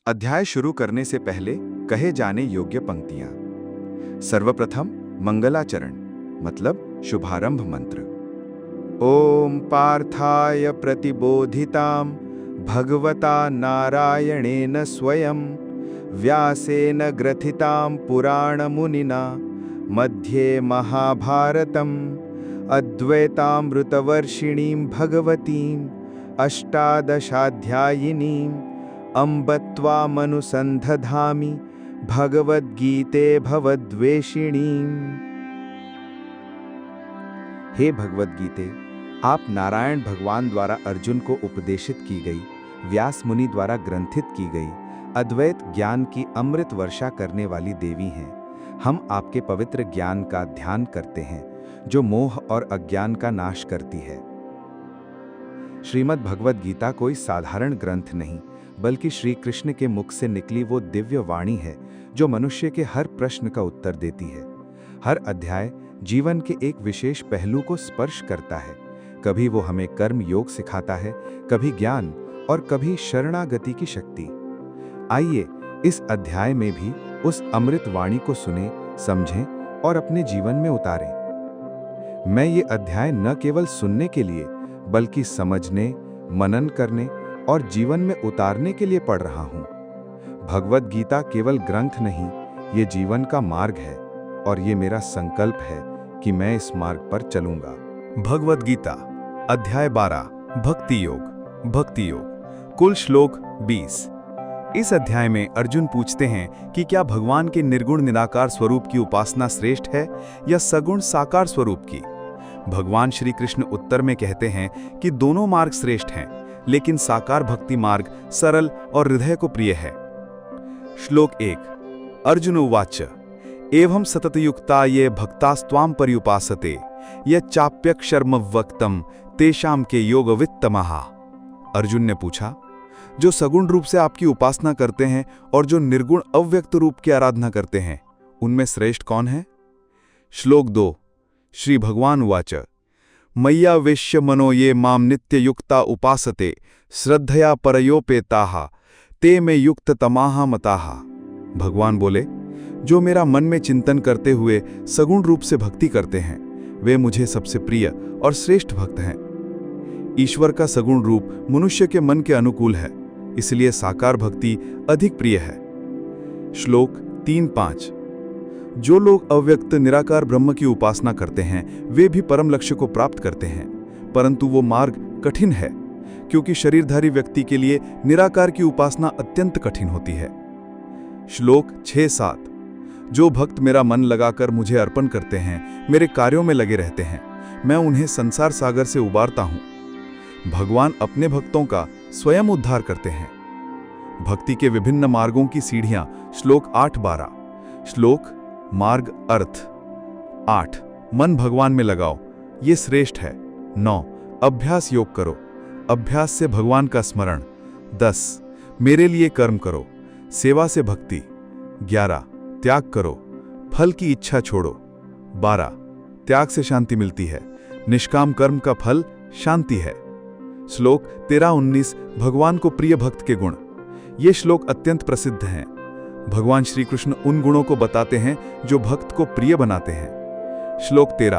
अध्याय शुरू करने से पहले कहे जाने योग्य पंक्तियां। सर्वप्रथम मंगलाचरण मतलब शुभारंभ मंत्र। ओम पार्थाय प्रतिबोधितां भगवता नारायणेन स्वयं व्यासेन ग्रथितां पुराणमुनिना मध्ये महाभारतम् अद्वैतामृतवर्षिणीं भगवतीम् अष्टादशाध्यायिनीम् अम्ब त्वामनुसन्धधामि भगवद्गीते भवद्वेषिणीम्। हे भगवद्गीते, आप नारायण भगवान द्वारा अर्जुन को उपदेशित की गई, व्यास मुनि द्वारा ग्रंथित की गई, अद्वैत ज्ञान की अमृत वर्षा करने वाली देवी हैं। हम आपके पवित्र ज्ञान का ध्यान करते हैं जो मोह और अज्ञान का नाश करती है। श्रीमद् भगवद गीता कोई साधारण ग्रंथ नहीं, बल्कि श्री कृष्ण के मुख से निकली वो दिव्य वाणी है जो मनुष्य के हर प्रश्न का उत्तर देती है। हर अध्याय जीवन के एक विशेष पहलू को स्पर्श करता है। कभी वो हमें कर्म योग सिखाता है, कभी ज्ञान और कभी शरणागति की शक्ति। आइए इस अध्याय में भी उस अमृत वाणी को सुने, समझें और अपने जीवन में उतारें। मैं ये अध्याय न केवल सुनने के लिए बल्कि समझने, मनन करने और जीवन में उतारने के लिए पढ़ रहा हूँ। भगवद गीता केवल ग्रंथ नहीं, ये जीवन का मार्ग है और ये मेरा संकल्प है कि मैं इस मार्ग पर चलूंगा। भगवद गीता अध्याय 12 भक्ति योग। भक्ति योग कुल श्लोक 20। इस अध्याय में अर्जुन पूछते हैं कि क्या भगवान के निर्गुण निराकार स्वरूप की उपासना श्रेष्ठ है या सगुण साकार स्वरूप की। भगवान श्री कृष्ण उत्तर में कहते हैं कि दोनों मार्ग श्रेष्ठ हैं, लेकिन साकार भक्ति मार्ग सरल और हृदय को प्रिय है। श्लोक 1। अर्जुन उवाच एवं सततयुक्ता ये भक्तास्त्वां पर्युपासते ये चाप्यक्षरमव्यक्तम तेषां के योगवित्तमः। अर्जुन ने पूछा, जो सगुण रूप से आपकी उपासना करते हैं और जो निर्गुण अव्यक्त रूप की आराधना करते हैं, उनमें श्रेष्ठ कौन है। श्लोक 2। श्री भगवान उवाच मय्यावेश्य मनो ये माम नित्ययुक्ता उपासते श्रद्धया परयोपेताः ते में युक्त तमाह मताः। भगवान बोले, जो मेरा मन में चिंतन करते हुए सगुण रूप से भक्ति करते हैं, वे मुझे सबसे प्रिय और श्रेष्ठ भक्त हैं। ईश्वर का सगुण रूप मनुष्य के मन के अनुकूल है, इसलिए साकार भक्ति अधिक प्रिय है। श्लोक 3-5। जो लोग अव्यक्त निराकार ब्रह्म की उपासना करते हैं वे भी परम लक्ष्य को प्राप्त करते हैं, परंतु वो मार्ग कठिन है, क्योंकि शरीरधारी व्यक्ति के लिए निराकार की उपासना अत्यंत कठिन होती है। श्लोक 6-7। जो भक्त मेरा मन लगाकर मुझे अर्पण करते हैं, मेरे कार्यों में लगे रहते हैं, मैं उन्हें संसार सागर से उबारता हूं। भगवान अपने भक्तों का स्वयं उद्धार करते हैं। भक्ति के विभिन्न मार्गों की सीढ़ियां। श्लोक 8-12। श्लोक मार्ग अर्थ। 8। मन भगवान में लगाओ, ये श्रेष्ठ है। 9। अभ्यास योग करो, अभ्यास से भगवान का स्मरण। 10। मेरे लिए कर्म करो, सेवा से भक्ति। 11। त्याग करो, फल की इच्छा छोड़ो। 12। त्याग से शांति मिलती है, निष्काम कर्म का फल शांति है। श्लोक 13-19। भगवान को प्रिय भक्त के गुण। ये श्लोक अत्यंत प्रसिद्ध हैं। भगवान श्री कृष्ण उन गुणों को बताते हैं जो भक्त को प्रिय बनाते हैं। श्लोक 13।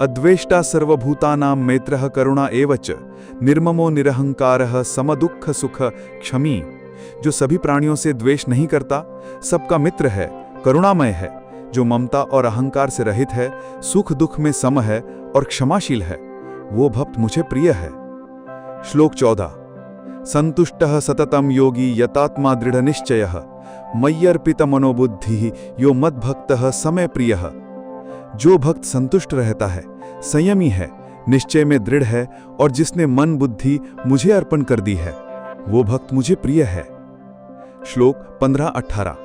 अद्वेष्टा सर्वभूतानां मैत्रः करुणा एवच निर्ममो निरहंकारः समदुःख सुख क्षमी। जो सभी प्राणियों से द्वेष नहीं करता, सबका मित्र है, करुणामय है, जो ममता और अहंकार से रहित है, सुख दुख में सम है और क्षमाशील है, वो भक्त मुझे प्रिय है। श्लोक 14। संतुष्टः सततं योगी यतात्मा दृढ़ निश्चयः मय्यर्पित मनोबुद्धि यो मद्भक्तः समय प्रियः। जो भक्त संतुष्ट रहता है, संयमी है, निश्चय में दृढ़ है और जिसने मन बुद्धि मुझे अर्पण कर दी है, वो भक्त मुझे प्रिय है। श्लोक 15-18।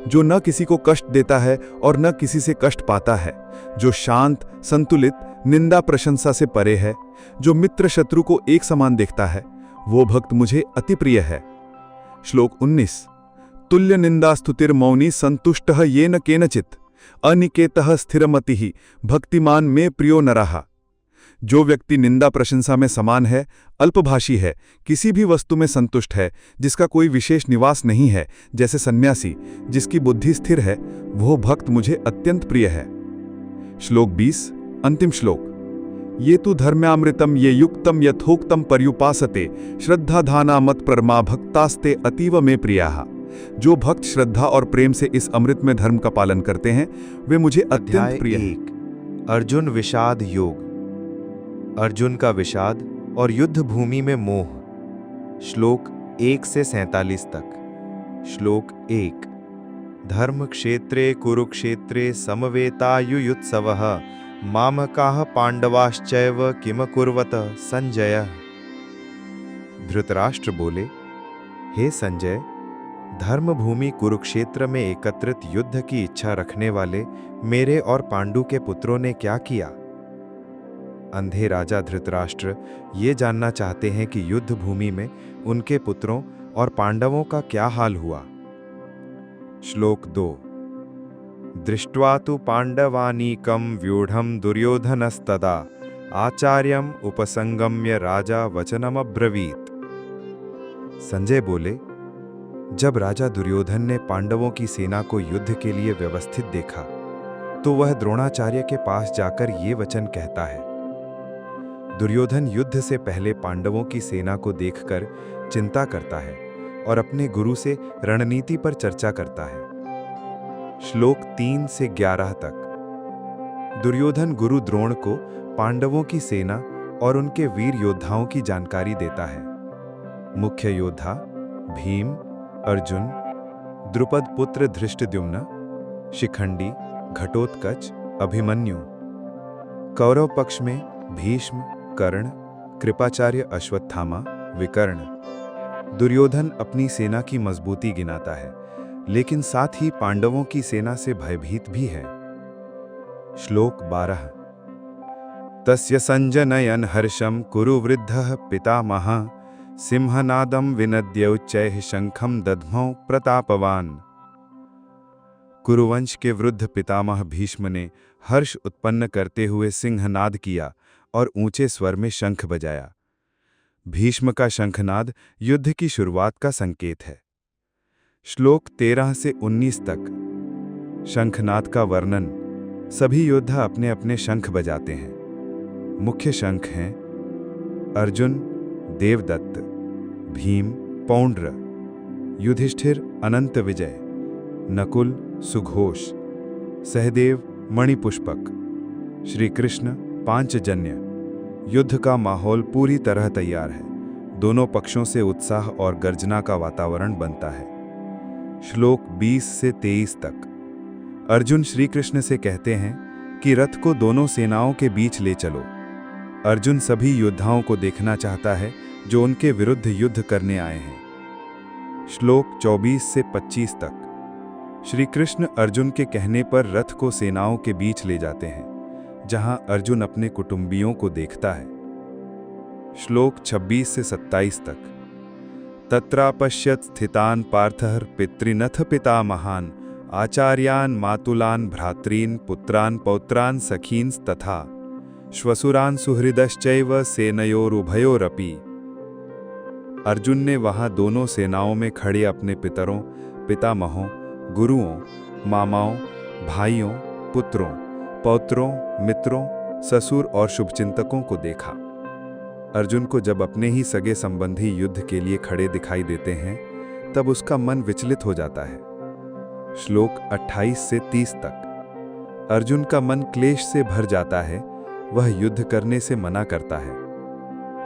जो न किसी को कष्ट देता है और न किसी से कष्ट पाता है, जो शांत, संतुलित, निंदा प्रशंसा से परे है, जो मित्र शत्रु को एक समान देखता है, वो भक्त मुझे अति प्रिय है। श्लोक 19। तुल्य निंदा स्तुतिर्मौनी संतुष्टः येन केनचित् अनिकेतः स्थिरमतिः भक्तिमान में प्रियो नरः। जो व्यक्ति निंदा प्रशंसा में समान है, अल्पभाषी है, किसी भी वस्तु में संतुष्ट है, जिसका कोई विशेष निवास नहीं है, जैसे सन्यासी, जिसकी बुद्धि स्थिर है, वो भक्त मुझे अत्यंत प्रिय है। श्लोक 20, अंतिम श्लोक। ये तु धर्म्यामृतम ये युक्तम यथोक्तम पर्युपासते श्रद्धाधाना मत परमा भक्तास्ते अतीव में प्रियाः। जो भक्त श्रद्धा और प्रेम से इस अमृत में धर्म का पालन करते हैं, वे मुझे अत्यंत प्रिय हैं। 1 अर्जुन विषाद योग। अर्जुन का विषाद और युद्ध भूमि में मोह। श्लोक 1 से 47 तक। श्लोक 1 धर्म क्षेत्रे कुरुक्षेत्रे समवेतायुयुत्सवः मामकाः पांडवाश्चैव किम कुर्वत संजय। धृतराष्ट्र बोले, हे संजय, धर्मभूमि कुरुक्षेत्र में एकत्रित युद्ध की इच्छा रखने वाले मेरे और पांडु के पुत्रों ने क्या किया? अंधे राजा धृतराष्ट्र ये जानना चाहते हैं कि युद्ध भूमि में उनके पुत्रों और पांडवों का क्या हाल हुआ। श्लोक 2 दृष्ट्वा तु पांडवानीकं व्यूढ़ं दुर्योधनस्तदा आचार्यम उपसंगम्य राजा वचनमब्रवीत। संजय बोले, जब राजा दुर्योधन ने पांडवों की सेना को युद्ध के लिए व्यवस्थित देखा, तो वह द्रोणाचार्य के पास जाकर ये वचन कहता है। दुर्योधन युद्ध से पहले पांडवों की सेना को देखकर चिंता करता है और अपने गुरु से रणनीति पर चर्चा करता है। श्लोक 3 से 11 तक। दुर्योधन गुरु द्रोण को पांडवों की सेना और उनके वीर योद्धाओं की जानकारी देता है। मुख्य योद्धा भीम, अर्जुन, द्रुपद पुत्र धृष्टद्युम्न, शिखंडी, घटोत्कच, अभिमन्यु। कौरव पक्ष में भीष्म, कर्ण, कृपाचार्य, अश्वत्थामा, विकर्ण। दुर्योधन अपनी सेना की मजबूती गिनाता है, लेकिन साथ ही पांडवों की सेना से भयभीत भी है। श्लोक 12 तस्य संजनयन हर्षम कुरु वृद्धः पितामहः सिंहनादम विनद्य उच्चैः शंखम दध्मौ प्रतापवान। कुरुवंश के वृद्ध पितामह भीष्म ने हर्ष उत्पन्न करते हुए सिंहनाद किया और ऊंचे स्वर में शंख बजाया। भीष्म का शंखनाद युद्ध की शुरुआत का संकेत है। श्लोक 13 से 19 तक। शंखनाद का वर्णन। सभी योद्धा अपने अपने शंख बजाते हैं। मुख्य शंख हैं अर्जुन, देवदत्त, भीम, पौंड्र, युधिष्ठिर, अनंत विजय, नकुल, सुघोष, सहदेव, मणिपुष्पक, श्री कृष्ण, पांचजन्य। युद्ध का माहौल पूरी तरह तैयार है। दोनों पक्षों से उत्साह और गर्जना का वातावरण बनता है। श्लोक 20 से 23 तक। अर्जुन श्री कृष्ण से कहते हैं कि रथ को दोनों सेनाओं के बीच ले चलो। अर्जुन सभी योद्धाओं को देखना चाहता है जो उनके विरुद्ध युद्ध करने आए हैं। श्लोक 24 से 25 तक। श्री कृष्ण अर्जुन के कहने पर रथ को सेनाओं के बीच ले जाते हैं, जहां अर्जुन अपने कुटुंबियों को देखता है। श्लोक 26 से 27 तक। तत्रापश्यत् स्थितान् पार्थः पितृनथ पितामहान् आचार्यान् मातुलान् भ्रातॄन् पुत्रान् पौत्रान् सखींस् तथा श्वसुरान् सुहृदश्चैव सेनयोरुभयोरपि। अर्जुन ने वहां दोनों सेनाओं में खड़े अपने पितरों, पितामहों, गुरुओं, मामाओं, भाइयों, पुत्रों, पौत्रों, मित्रों, ससुर और शुभचिंतकों को देखा। अर्जुन को जब अपने ही सगे संबंधी युद्ध के लिए खड़े दिखाई देते हैं, तब उसका मन विचलित हो जाता है। श्लोक 28 से 30 तक। अर्जुन का मन क्लेश से भर जाता है। वह युद्ध करने से मना करता है।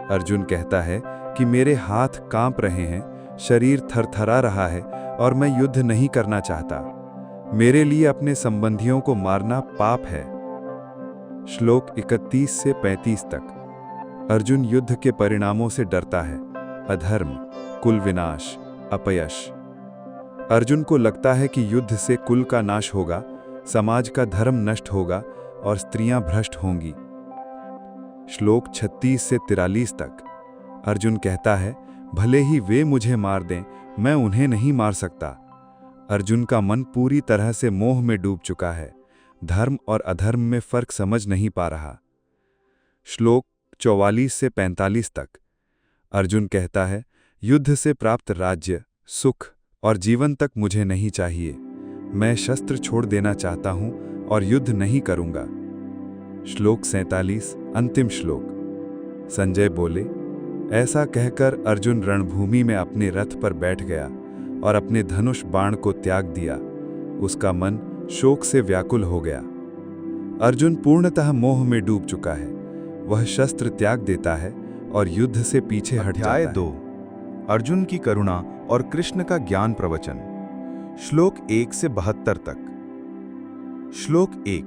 अर्जुन कहता है कि मेरे हाथ कांप रहे हैं, शरीर थरथरा रहा है और मैं युद्ध नहीं करना चाहता। मेरे लिए अपने संबंधियों को मारना पाप है। श्लोक 31 से 35 तक। अर्जुन युद्ध के परिणामों से डरता है। अधर्म, कुल विनाश, अपयश। अर्जुन को लगता है कि युद्ध से कुल का नाश होगा, समाज का धर्म नष्ट होगा और स्त्रियां भ्रष्ट होंगी। श्लोक 36 से 43 तक। अर्जुन कहता है, भले ही वे मुझे मार दें, मैं उन्हें नहीं मार सकता। अर्जुन का मन पूरी तरह से मोह में डूब चुका है। धर्म और अधर्म में फर्क समझ नहीं पा रहा। श्लोक 44 से 45 तक। अर्जुन कहता है, युद्ध से प्राप्त राज्य, सुख और जीवन तक मुझे नहीं चाहिए। मैं शस्त्र छोड़ देना चाहता हूं और युद्ध नहीं करूंगा। श्लोक 47, अंतिम श्लोक। संजय बोले, ऐसा कहकर अर्जुन रणभूमि में अपने रथ पर बैठ गया और अपने धनुष बाण को त्याग दिया। उसका मन शोक से व्याकुल हो गया। अर्जुन पूर्णतः मोह में डूब चुका है। वह शस्त्र त्याग देता है और युद्ध से पीछे हट जाता है। अध्याय 2, अर्जुन की करुणा और कृष्ण का ज्ञान प्रवचन। श्लोक 1 से 72 तक। श्लोक 1।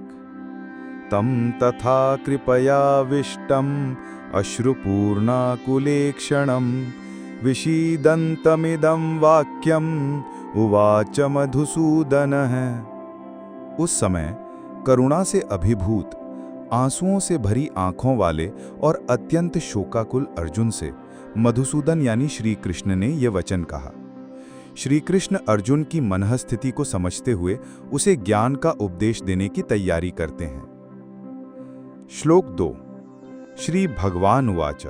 तम तथा कृपयाविष्टम् अश्रुपूर्णाकुलेक्षणं विषीदन्तमिदं वाक्यम् उवाच मधुसूदनः। उस समय करुणा से अभिभूत, आंसुओं से भरी आंखों वाले और अत्यंत शोकाकुल अर्जुन से मधुसूदन यानी श्री कृष्ण ने यह वचन कहा। श्री कृष्ण अर्जुन की मनःस्थिति को समझते हुए उसे ज्ञान का उपदेश देने की तैयारी करते हैं। श्लोक 2। श्री भगवान उवाच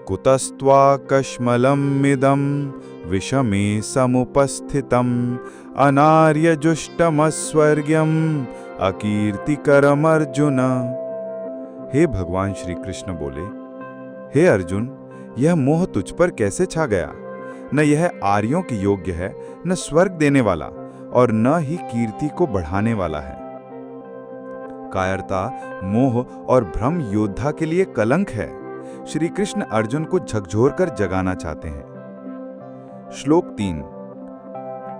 कुतस्त्वाकश्मलमिदं विषमे समुपस्थितम् अनार्यजुष्टमस्वर्ग्यम् अकीर्तिकरमर्जुन। हे भगवान श्री कृष्ण बोले, हे अर्जुन, यह मोह तुझ पर कैसे छा गया? न यह आर्यों के योग्य है, न स्वर्ग देने वाला और न ही कीर्ति को बढ़ाने वाला है। कायरता, मोह और भ्रम योद्धा के लिए कलंक है। श्री कृष्ण अर्जुन को झकझोरकर जगाना चाहते हैं। श्लोक 3।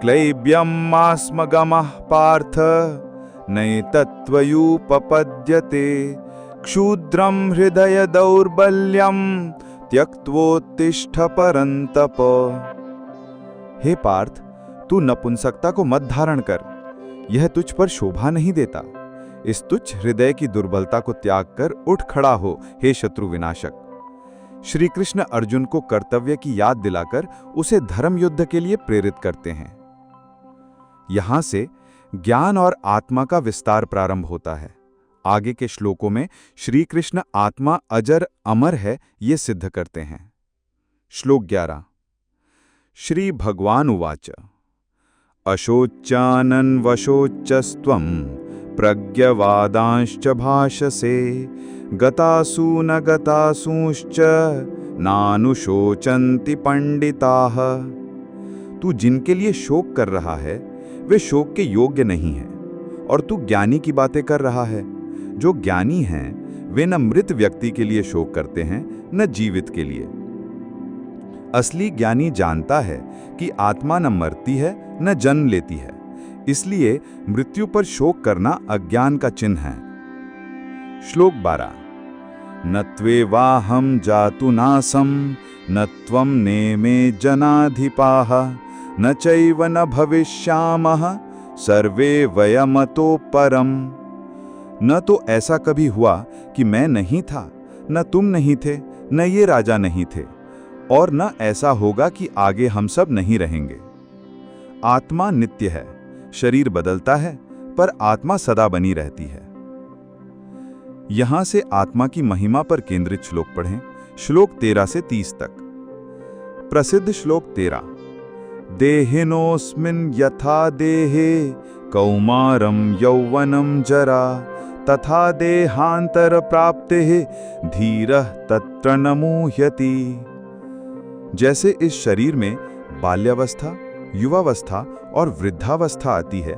क्लैब्यमास्मगमः पार्थ नैतत्त्वयुपपद्यते क्षुद्रं हृदय दौर्बल्यं त्यक्त्वोत्तिष्ठ परन्तप। हे पार्थ, तू नपुंसकता को मत धारण कर, यह तुझ पर शोभा नहीं देता। इस तुच्छ हृदय की दुर्बलता को त्याग कर उठ खड़ा हो, हे शत्रु विनाशक। श्री कृष्ण अर्जुन को कर्तव्य की याद दिलाकर उसे धर्म युद्ध के लिए प्रेरित करते हैं। यहां से ज्ञान और आत्मा का विस्तार प्रारंभ होता है। आगे के श्लोकों में श्री कृष्ण आत्मा अजर अमर है, ये सिद्ध करते हैं। श्लोक 11। श्री भगवान उवाच अशोच्यानन्वशोचस्त्वं प्रज्ञवादांश्च भाषसे गतासु न गतासूंश्च नानुशोचन्ति पंडिताः। तू जिनके लिए शोक कर रहा है वे शोक के योग्य नहीं हैं, और तू ज्ञानी की बातें कर रहा है। जो ज्ञानी हैं वे न मृत व्यक्ति के लिए शोक करते हैं न जीवित के लिए। असली ज्ञानी जानता है कि आत्मा न मरती है न जन्म लेती है, इसलिए मृत्यु पर शोक करना अज्ञान का चिन्ह है। श्लोक 12। न त्वेवाहं जातु नासं न त्वं नेमे जनाधिपाः न चैव न भविष्यामः सर्वे वयमतो परम। न तो ऐसा कभी हुआ कि मैं नहीं था, न तुम नहीं थे, न ये राजा नहीं थे, और न ऐसा होगा कि आगे हम सब नहीं रहेंगे। आत्मा नित्य है, शरीर बदलता है, पर आत्मा सदा बनी रहती है। यहां से आत्मा की महिमा पर केंद्रित श्लोक पढ़ें। श्लोक 13 से 30 तक। प्रसिद्ध श्लोक 13। देहिनोऽस्मिन् यथा देहे कौमारं यौवनं जरा तथा देहांतर प्राप्तिः धीरः तत्र न मुह्यति। जैसे इस शरीर में बाल्यावस्था, युवावस्था और वृद्धावस्था आती है,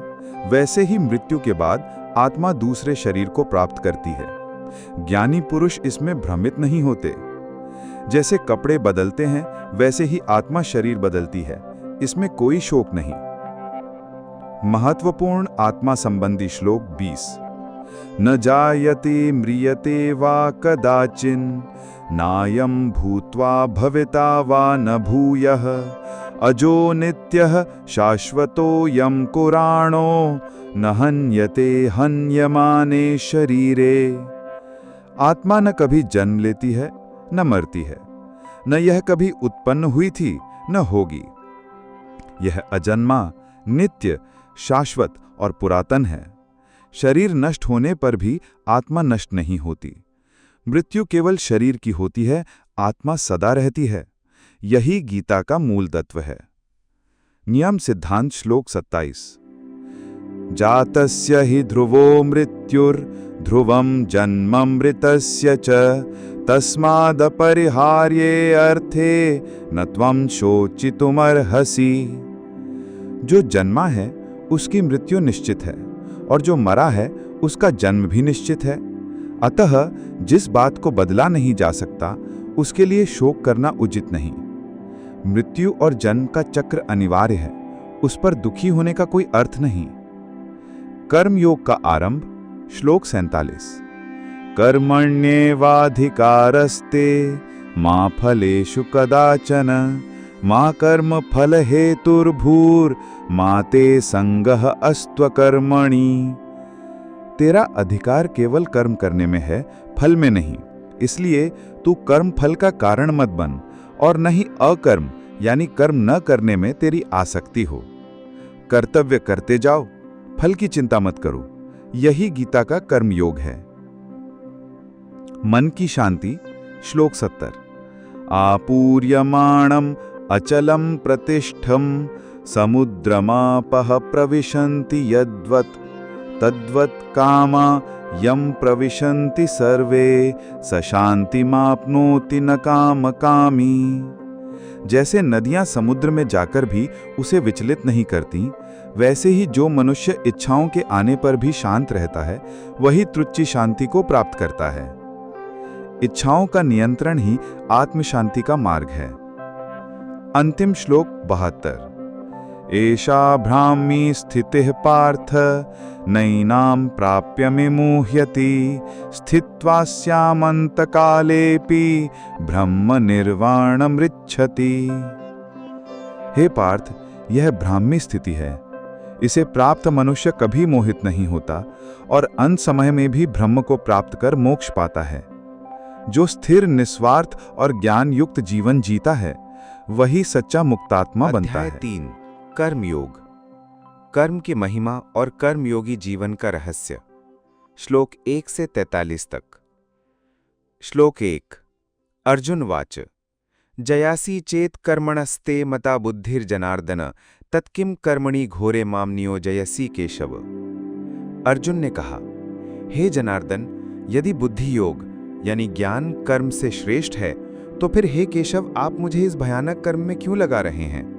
वैसे ही मृत्यु के बाद आत्मा दूसरे शरीर को प्राप्त करती है। ज्ञानी पुरुष इसमें भ्रमित नहीं होते। जैसे कपड़े बदलते हैं वैसे ही आत्मा शरीर बदलती है, इसमें कोई शोक नहीं। महत्वपूर्ण आत्मा संबंधी श्लोक 20। न जायते म्रियते वा कदाचिन नायं भूत्वा भविता वा न भूयः अजो नित्यः शाश्वतोऽयं कुराणो न हन्यते हन्यमाने शरीरे। आत्मा न कभी जन्म लेती है न मरती है, न यह कभी उत्पन्न हुई थी न होगी। यह अजन्मा, नित्य, शाश्वत और पुरातन है। शरीर नष्ट होने पर भी आत्मा नष्ट नहीं होती। मृत्यु केवल शरीर की होती है, आत्मा सदा रहती है। यही गीता का मूल तत्व है। नियम सिद्धांत श्लोक 27। जातस्य हि ध्रुवो मृत्युर्ध्रुवं जन्ममृतस्य च तस्मादपरिहार्ये अर्थे न त्वं शोचितुमर्हसि। जो जन्मा है उसकी मृत्यु निश्चित है, और जो मरा है उसका जन्म भी निश्चित है। अतः जिस बात को बदला नहीं जा सकता उसके लिए शोक करना उचित नहीं। मृत्यु और जन्म का चक्र अनिवार्य है, उस पर दुखी होने का कोई अर्थ नहीं। कर्मयोग का आरंभ श्लोक 47। कर्मण्येवाधिकारस्ते मा फलेषु कदाचन मा कर्म फल हेतुर्भूर्मा ते संगः अस्त्वकर्मणि। तेरा अधिकार केवल कर्म करने में है, फल में नहीं। इसलिए तू कर्म फल का कारण मत बन, और न ही अकर्म यानी कर्म न करने में तेरी आसक्ति हो। कर्तव्य करते जाओ, फल की चिंता मत करो। यही गीता का कर्मयोग है। मन की शांति श्लोक 70। आपूर्यमाणम अचलम प्रतिष्ठम समुद्रमापः प्रविशन्ति यद्वत् तद्वत् कामा यम प्रविशन्ति सर्वे स शान्तिमाप्नोति न कामकामी। जैसे नदियां समुद्र में जाकर भी उसे विचलित नहीं करती, वैसे ही जो मनुष्य इच्छाओं के आने पर भी शांत रहता है, वही तुच्छ शांति को प्राप्त करता है। इच्छाओं का नियंत्रण ही आत्म शांति का मार्ग है। अंतिम श्लोक 72। एषा ब्राह्मी स्थितिः पार्थ नैनां प्राप्य मुह्यति स्थित्वा स्यामन्तकालेऽपि ब्रह्म निर्वाणमृच्छति। हे पार्थ, यह ब्राह्मी स्थिति है। इसे प्राप्त मनुष्य कभी मोहित नहीं होता और अंत समय में भी ब्रह्म को प्राप्त कर मोक्ष पाता है। जो स्थिर, निस्वार्थ और ज्ञान युक्त जीवन जीता है, वही सच्चा मुक्तात्मा बनता है। 3 कर्मयोग, कर्म की महिमा और कर्मयोगी जीवन का रहस्य। श्लोक 1 से 43 तक। श्लोक 1। अर्जुन वाच जयासी चेत कर्मणस्ते मता बुद्धिर्जनार्दन तत्किम कर्मणि घोरे माम नियोजयसी केशव। अर्जुन ने कहा, हे जनार्दन, यदि बुद्धि योग यानी ज्ञान कर्म से श्रेष्ठ है, तो फिर हे केशव, आप मुझे इस भयानक कर्म में क्यों लगा रहे हैं?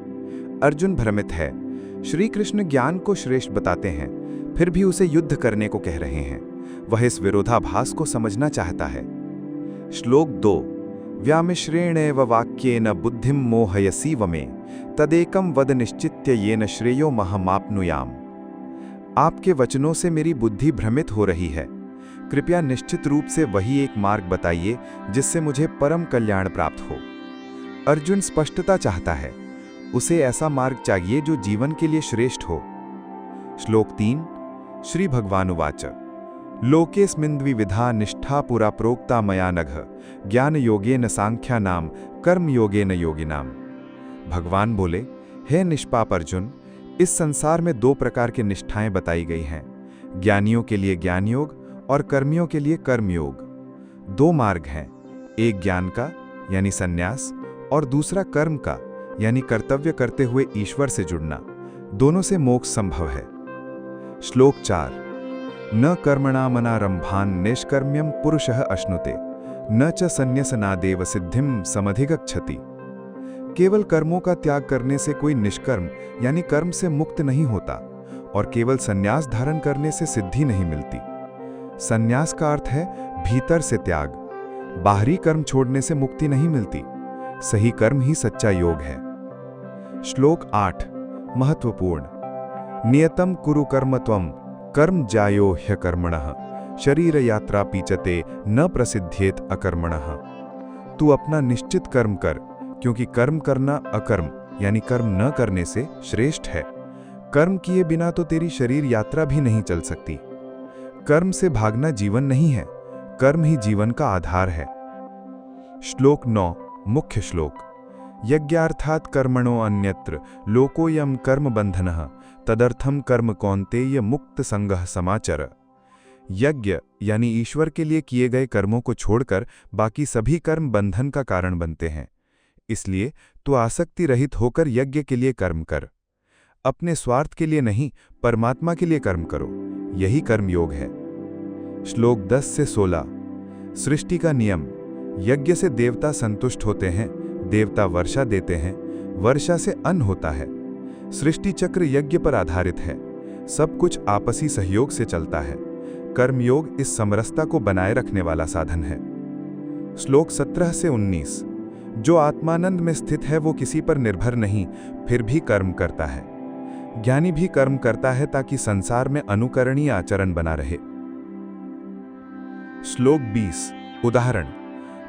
अर्जुन भ्रमित है। श्री कृष्ण ज्ञान को श्रेष्ठ बताते हैं, फिर भी उसे युद्ध करने को कह रहे हैं। वह इस विरोधाभास को समझना चाहता है। श्लोक 2। व्यामिश्रेणेव वाक्येन बुद्धिं मोहयसीव मे तदेकं वद निश्चित्य येन श्रेयो महमाप्नुयाम। आपके वचनों से मेरी बुद्धि भ्रमित हो रही है। कृपया निश्चित रूप से वही एक मार्ग बताइए जिससे मुझे परम कल्याण प्राप्त हो। अर्जुन स्पष्टता चाहता है। उसे ऐसा मार्ग चाहिए जो जीवन के लिए श्रेष्ठ हो। श्लोक 3। श्री भगवानुवाच लोकेस्मिन् द्विविधा निष्ठा पुरा प्रोक्ता मया नघ ज्ञान योगेन सांख्यानाम कर्म योगेन योगिनाम। भगवान बोले, हे निष्पाप अर्जुन, इस संसार में 2 प्रकार की निष्ठाएं बताई गई हैं। ज्ञानियों के लिए ज्ञान योग और कर्मियों के लिए कर्मयोग। 2 मार्ग हैं, एक ज्ञान का यानी सन्यास और दूसरा कर्म का यानी कर्तव्य करते हुए ईश्वर से जुड़ना। दोनों से मोक्ष संभव है। श्लोक 4। न कर्मणामनारंभान् निष्कर्म्यं पुरुषः अश्नुते न च संन्यसनादेव सिद्धिं समधिगच्छति। केवल कर्मों का त्याग करने से कोई निष्कर्म यानी कर्म से मुक्त नहीं होता, और केवल संन्यास धारण करने से सिद्धि नहीं मिलती। संन्यास का अर्थ है भीतर से त्याग। बाहरी कर्म छोड़ने से मुक्ति नहीं मिलती। सही कर्म ही सच्चा योग है। श्लोक 8 महत्वपूर्ण। नियतम कुरु कर्म त्वं कर्म जायो ह्यकर्मणः शरीर यात्रा पीचते न प्रसिद्ध्येत अकर्मणः। तू अपना निश्चित कर्म कर, क्योंकि कर्म करना अकर्म यानी कर्म न करने से श्रेष्ठ है। कर्म किए बिना तो तेरी शरीर यात्रा भी नहीं चल सकती। कर्म से भागना जीवन नहीं है, कर्म ही जीवन का आधार है। श्लोक 9 मुख्य श्लोक। यज्ञार्थात् कर्मणो अन्यत्र लोकोयम कर्म बंधनः तदर्थम कर्म कौन्तेय मुक्त संगः समाचर। यज्ञ यानी ईश्वर के लिए किए गए कर्मों को छोड़कर बाकी सभी कर्म बंधन का कारण बनते हैं। इसलिए तू आसक्ति रहित होकर यज्ञ के लिए कर्म कर। अपने स्वार्थ के लिए नहीं, परमात्मा के लिए कर्म करो। यही कर्म योग है। श्लोक 10 से 16। सृष्टि का नियम। यज्ञ से देवता संतुष्ट होते हैं, देवता वर्षा देते हैं, वर्षा से अन्न होता है। सृष्टि चक्र यज्ञ पर आधारित है। सब कुछ आपसी सहयोग से चलता है। कर्मयोग इस समरसता को बनाए रखने वाला साधन है। श्लोक 17 से 19। जो आत्मानंद में स्थित है वो किसी पर निर्भर नहीं, फिर भी कर्म करता है। ज्ञानी भी कर्म करता है ताकि संसार में अनुकरणीय आचरण बना रहे। श्लोक 20। उदाहरण।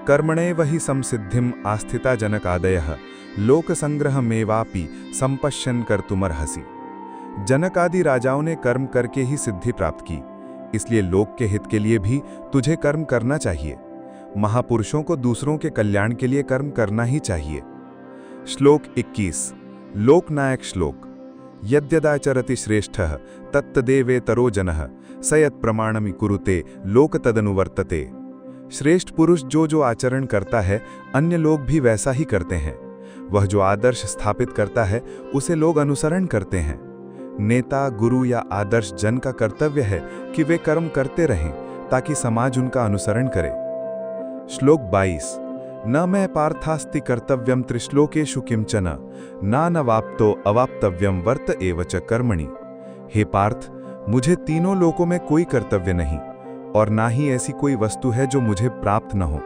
कर्मणैव हि संसिद्धिम आस्थिता जनकादयः लोकसंग्रहमेवापि संपश्यन् कर्तुमर्हसि। जनक आदि राजाओं ने कर्म करके ही सिद्धि प्राप्त की, इसलिए लोक के हित के लिए भी तुझे कर्म करना चाहिए। महापुरुषों को दूसरों के कल्याण के लिए कर्म करना ही चाहिए। श्लोक 21। लोकनायक श्लोक। यद्यदाचरति श्रेष्ठः तत्तदेवेतरो जनः स यत् प्रमाणमि कुरुते लोक तदनुवर्तते। श्रेष्ठ पुरुष जो आचरण करता है, अन्य लोग भी वैसा ही करते हैं। वह जो आदर्श स्थापित करता है उसे लोग अनुसरण करते हैं। नेता, गुरु या आदर्श जन का कर्तव्य है कि वे कर्म करते रहें ताकि समाज उनका अनुसरण करे। श्लोक 22। न मैं पार्थास्ति कर्तव्यम त्रिश्लोकेषु किंचन नानवाप्तो अवाप्तव्यम वर्त एव च कर्मणि। हे पार्थ, मुझे तीनों लोकों में कोई कर्तव्य नहीं और ना ही ऐसी कोई वस्तु है जो मुझे प्राप्त न हो,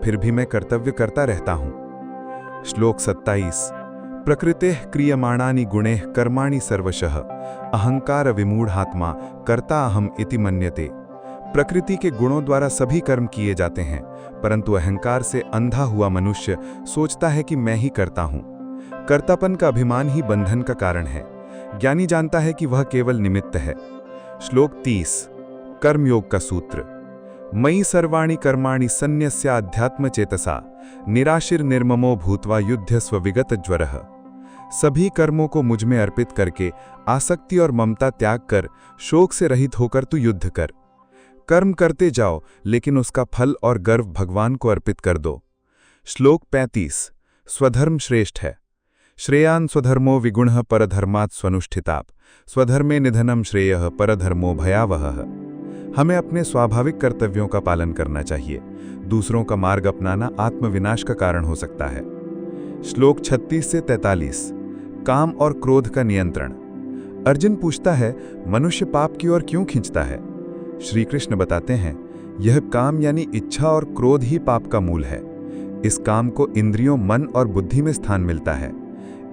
फिर भी मैं कर्तव्य करता रहता हूं। श्लोक 27। प्रकृतेः क्रियमाणानि गुणैः कर्माणि सर्वशः अहंकार विमूढ़ात्मा कर्ता अहम इति मन्यते। प्रकृति के गुणों द्वारा सभी कर्म किए जाते हैं, परंतु अहंकार से अंधा हुआ मनुष्य सोचता है कि मैं ही करता हूं। कर्तापन का अभिमान ही बंधन का कारण है। ज्ञानी जानता है कि वह केवल निमित्त है। श्लोक 30। कर्मयोग का सूत्र। मयि सर्वाणि कर्माणि सन्न्यस्य अध्यात्मचेतसा निराशिर्निर्ममो भूत्वा युध्यस्व विगत ज्वरः। सभी कर्मों को मुझ में अर्पित करके आसक्ति और ममता त्याग कर शोक से रहित होकर तू युद्ध कर। कर्म करते जाओ, लेकिन उसका फल और गर्व भगवान को अर्पित कर दो। श्लोक 35। स्वधर्म श्रेष्ठ है। श्रेयान् स्वधर्मो विगुणः परधर्मात् स्वनुष्ठितात् स्वधर्मे निधनम श्रेयः परधर्मो भयावहः। हमें अपने स्वाभाविक कर्तव्यों का पालन करना चाहिए। दूसरों का मार्ग अपनाना आत्मविनाश का कारण हो सकता है। श्लोक 36 से 43। काम और क्रोध का नियंत्रण। अर्जुन पूछता है, मनुष्य पाप की ओर क्यों खींचता है? श्री कृष्ण बताते हैं, यह काम यानी इच्छा और क्रोध ही पाप का मूल है। इस काम को इंद्रियों, मन और बुद्धि में स्थान मिलता है।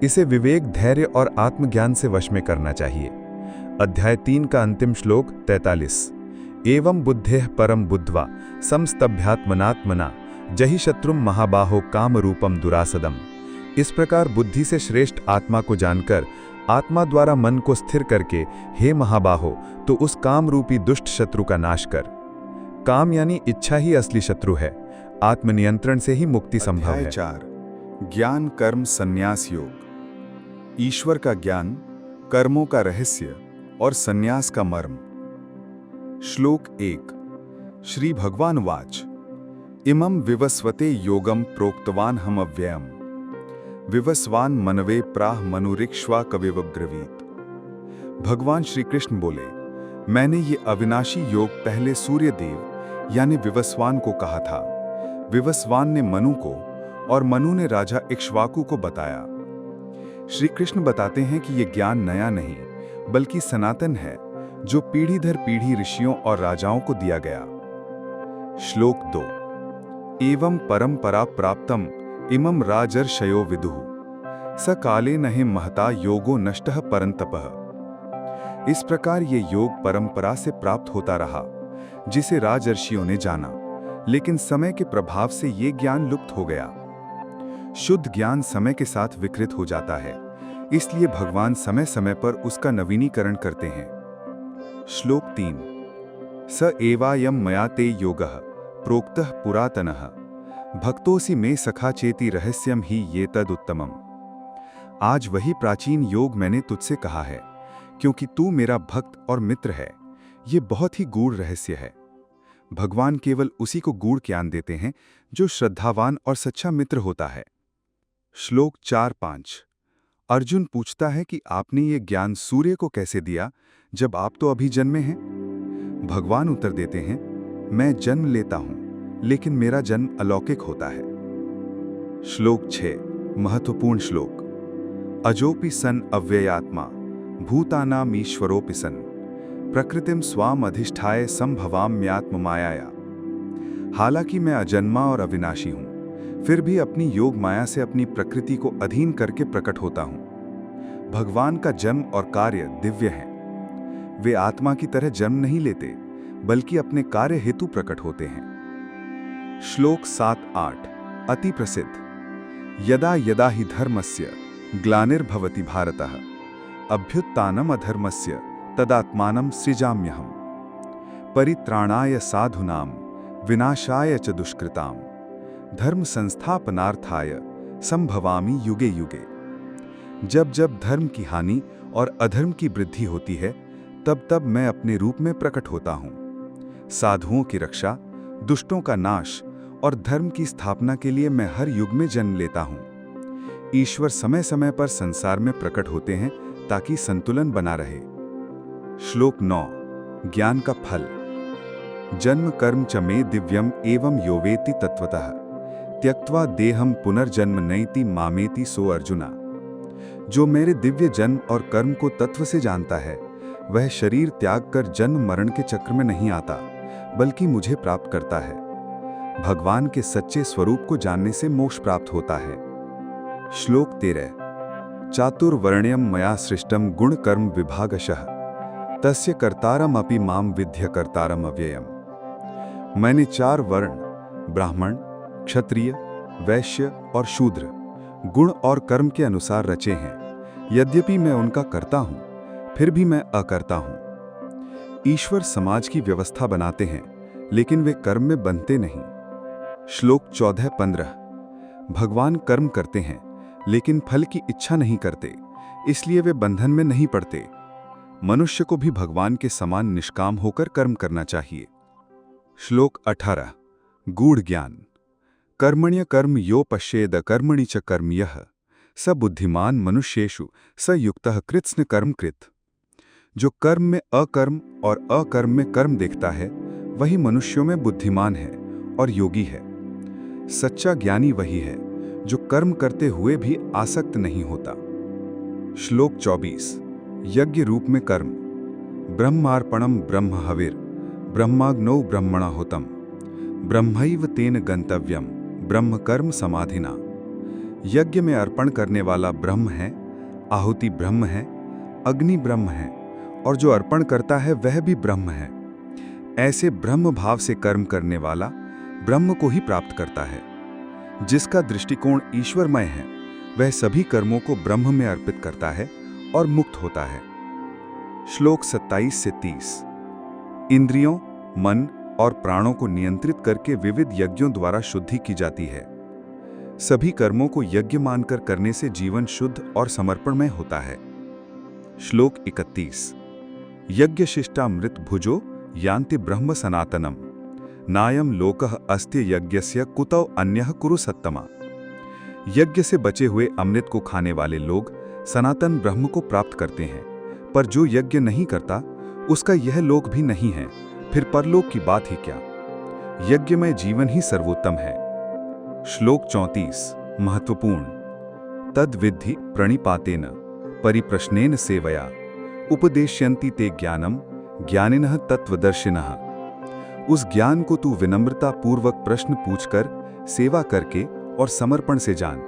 इसे विवेक, धैर्य और आत्मज्ञान से वश में करना चाहिए। अध्याय 3 का अंतिम श्लोक 43। एवं बुद्धेः परम बुद्ध्वा समस्तभ्यात्मनात्मना जहि शत्रुम महाबाहो काम रूपम दुरासदम। इस प्रकार बुद्धि से श्रेष्ठ आत्मा को जानकर आत्मा द्वारा मन को स्थिर करके, हे महाबाहो, तो उस काम रूपी दुष्ट शत्रु का नाश कर। काम यानी इच्छा ही असली शत्रु है। आत्मनियंत्रण से ही मुक्ति संभव है। 4। ज्ञान कर्म संन्यास योग। ईश्वर का ज्ञान, कर्मों का रहस्य और संन्यास का मर्म। श्लोक 1। श्री भगवान वाच। इमं विवस्वते योगम प्रोक्तवान हम अव्ययम विवस्वान मनवे प्राह मनुरिक्ष्वा कविव ब्रवीत। भगवान श्री कृष्ण बोले, मैंने ये अविनाशी योग पहले सूर्य देव यानी विवस्वान को कहा था। विवस्वान ने मनु को और मनु ने राजा इक्ष्वाकु को बताया। श्री कृष्ण बताते हैं कि ये ज्ञान नया नहीं बल्कि सनातन है, जो पीढ़ी दर पीढ़ी ऋषियों और राजाओं को दिया गया। श्लोक 2। एवं परंपरा प्राप्तम इमं राजर्षयो विदुः स काले नहि महता योगो नष्टः परंतपः। इस प्रकार ये योग परंपरा से प्राप्त होता रहा, जिसे राजर्षियों ने जाना, लेकिन समय के प्रभाव से ये ज्ञान लुप्त हो गया। शुद्ध ज्ञान समय के साथ विकृत हो जाता है, इसलिए भगवान समय समय पर उसका नवीनीकरण करते हैं। श्लोक 3। स एवायं मया ते योगः प्रोक्तः पुरातनः भक्तोसि में सखा चेति रहस्यम ही ये तद उत्तमम। आज वही प्राचीन योग मैंने तुझसे कहा है, क्योंकि तू मेरा भक्त और मित्र है। ये बहुत ही गूढ़ रहस्य है। भगवान केवल उसी को गूढ़ ज्ञान देते हैं जो श्रद्धावान और सच्चा मित्र होता है। श्लोक 4-5। अर्जुन पूछता है कि आपने ये ज्ञान सूर्य को कैसे दिया जब आप तो अभी जन्मे हैं? भगवान उत्तर देते हैं, मैं जन्म लेता हूं, लेकिन मेरा जन्म अलौकिक होता है। श्लोक 6, महत्वपूर्ण श्लोक। अजोपि सन अव्ययात्मा भूतानाम ईश्वरोपि सन प्रकृतिम स्वाम अधिष्ठाय संभवाम्यात्म मायाया। हालांकि मैं अजन्मा और अविनाशी हूं, फिर भी अपनी योग माया से अपनी प्रकृति को अधीन करके प्रकट होता हूं। भगवान का जन्म और कार्य दिव्य हैं। वे आत्मा की तरह जन्म नहीं लेते, बल्कि अपने कार्य हेतु प्रकट होते हैं। श्लोक 7-8 अति प्रसिद्ध। यदा यदा हि धर्मस्य ग्लानिर्भवति भारतः अभ्युत्थानम् अधर्मस्य तदात्मानं सृजाम्यहम् परित्राणाय साधूनां विनाशाय च दुष्कृतां धर्म संस्थापनार्थाय संभवामि युगे युगे। जब जब धर्म की हानि और अधर्म की वृद्धि होती है, तब तब मैं अपने रूप में प्रकट होता हूँ। साधुओं की रक्षा, दुष्टों का नाश और धर्म की स्थापना के लिए मैं हर युग में जन्म लेता हूँ। ईश्वर समय समय पर संसार में प्रकट होते हैं ताकि संतुलन बना रहे। श्लोक 9 ज्ञान का फल। जन्म कर्म च मे दिव्यम एवं यो वेति तत्वतः त्यक्त्वा देहम पुनर्जन्म नैति मामेति सो अर्जुना। जो मेरे दिव्य जन्म और कर्म को तत्व से जानता है, वह शरीर त्याग कर जन्म मरण के चक्र में नहीं आता, बल्कि मुझे प्राप्त करता है। भगवान के सच्चे स्वरूप को जानने से मोक्ष प्राप्त होता है। श्लोक 13 चातुर्वर्ण्यम मया सृष्टम गुण कर्म विभागशः तस्य कर्तारम अपि माम विद्य कर्तारम अव्ययम। मैंने 4 वर्ण ब्राह्मण, क्षत्रिय, वैश्य और शूद्र गुण और कर्म के अनुसार रचे हैं। यद्यपि मैं उनका कर्ता हूं, फिर भी मैं अकर्ता हूं। ईश्वर समाज की व्यवस्था बनाते हैं, लेकिन वे कर्म में बंधते नहीं। श्लोक 14-15 भगवान कर्म करते हैं, लेकिन फल की इच्छा नहीं करते, इसलिए वे बंधन में नहीं पड़ते। मनुष्य को भी भगवान के समान निष्काम होकर कर्म करना चाहिए। श्लोक 18 गूढ़ ज्ञान। कर्मण्य कर्म यो पश्येद कर्मणि च कर्म यः स बुद्धिमान मनुष्येषु स युक्तः कृत्स्न कर्म कृत। जो कर्म में अकर्म और अकर्म में कर्म देखता है, वही मनुष्यों में बुद्धिमान है और योगी है। सच्चा ज्ञानी वही है जो कर्म करते हुए भी आसक्त नहीं होता। श्लोक 24 यज्ञ रूप में कर्म। ब्रह्मार्पणम ब्रह्म हविर ब्रह्माग्नौ ब्रह्मणा होतम ब्रह्मैव तेन गंतव्यम ब्रह्म कर्म समाधिना। यज्ञ में अर्पण करने वाला ब्रह्म है, आहुति ब्रह्म है, अग्नि ब्रह्म है, और जो अर्पण करता है वह भी ब्रह्म है। ऐसे ब्रह्म भाव से कर्म करने वाला ब्रह्म को ही प्राप्त करता है। जिसका दृष्टिकोण ईश्वरमय है, वह सभी कर्मों को ब्रह्म में अर्पित करता है और मुक्त होता है। श्लोक 27-30 इंद्रियों, मन और प्राणों को नियंत्रित करके विविध यज्ञों द्वारा शुद्धि की जाती है। सभी कर्मों को यज्ञ मानकर करने से जीवन शुद्ध और समर्पणमय होता है। श्लोक 31 यज्ञ शिष्टामृत भुजो यान्ति ब्रह्म सनातनम नायम लोकः अस्त्य यज्ञस्य कुतौ अन्यः कुरु सत्तमा। यज्ञ से बचे हुए अमृत को खाने वाले लोग सनातन ब्रह्म को प्राप्त करते हैं, पर जो यज्ञ नहीं करता उसका यह लोक भी नहीं है, फिर परलोक की बात ही क्या। यज्ञमय जीवन ही सर्वोत्तम है। श्लोक 34 महत्वपूर्ण। तद विद्धि प्रणिपातेन परिप्रश्नेन सेवया उपदेश्यन्ति ते ज्ञानम ज्ञानिनः तत्वदर्शिनः। उस ज्ञान को तू विनम्रता पूर्वक प्रश्न पूछकर, सेवा करके और समर्पण से जान।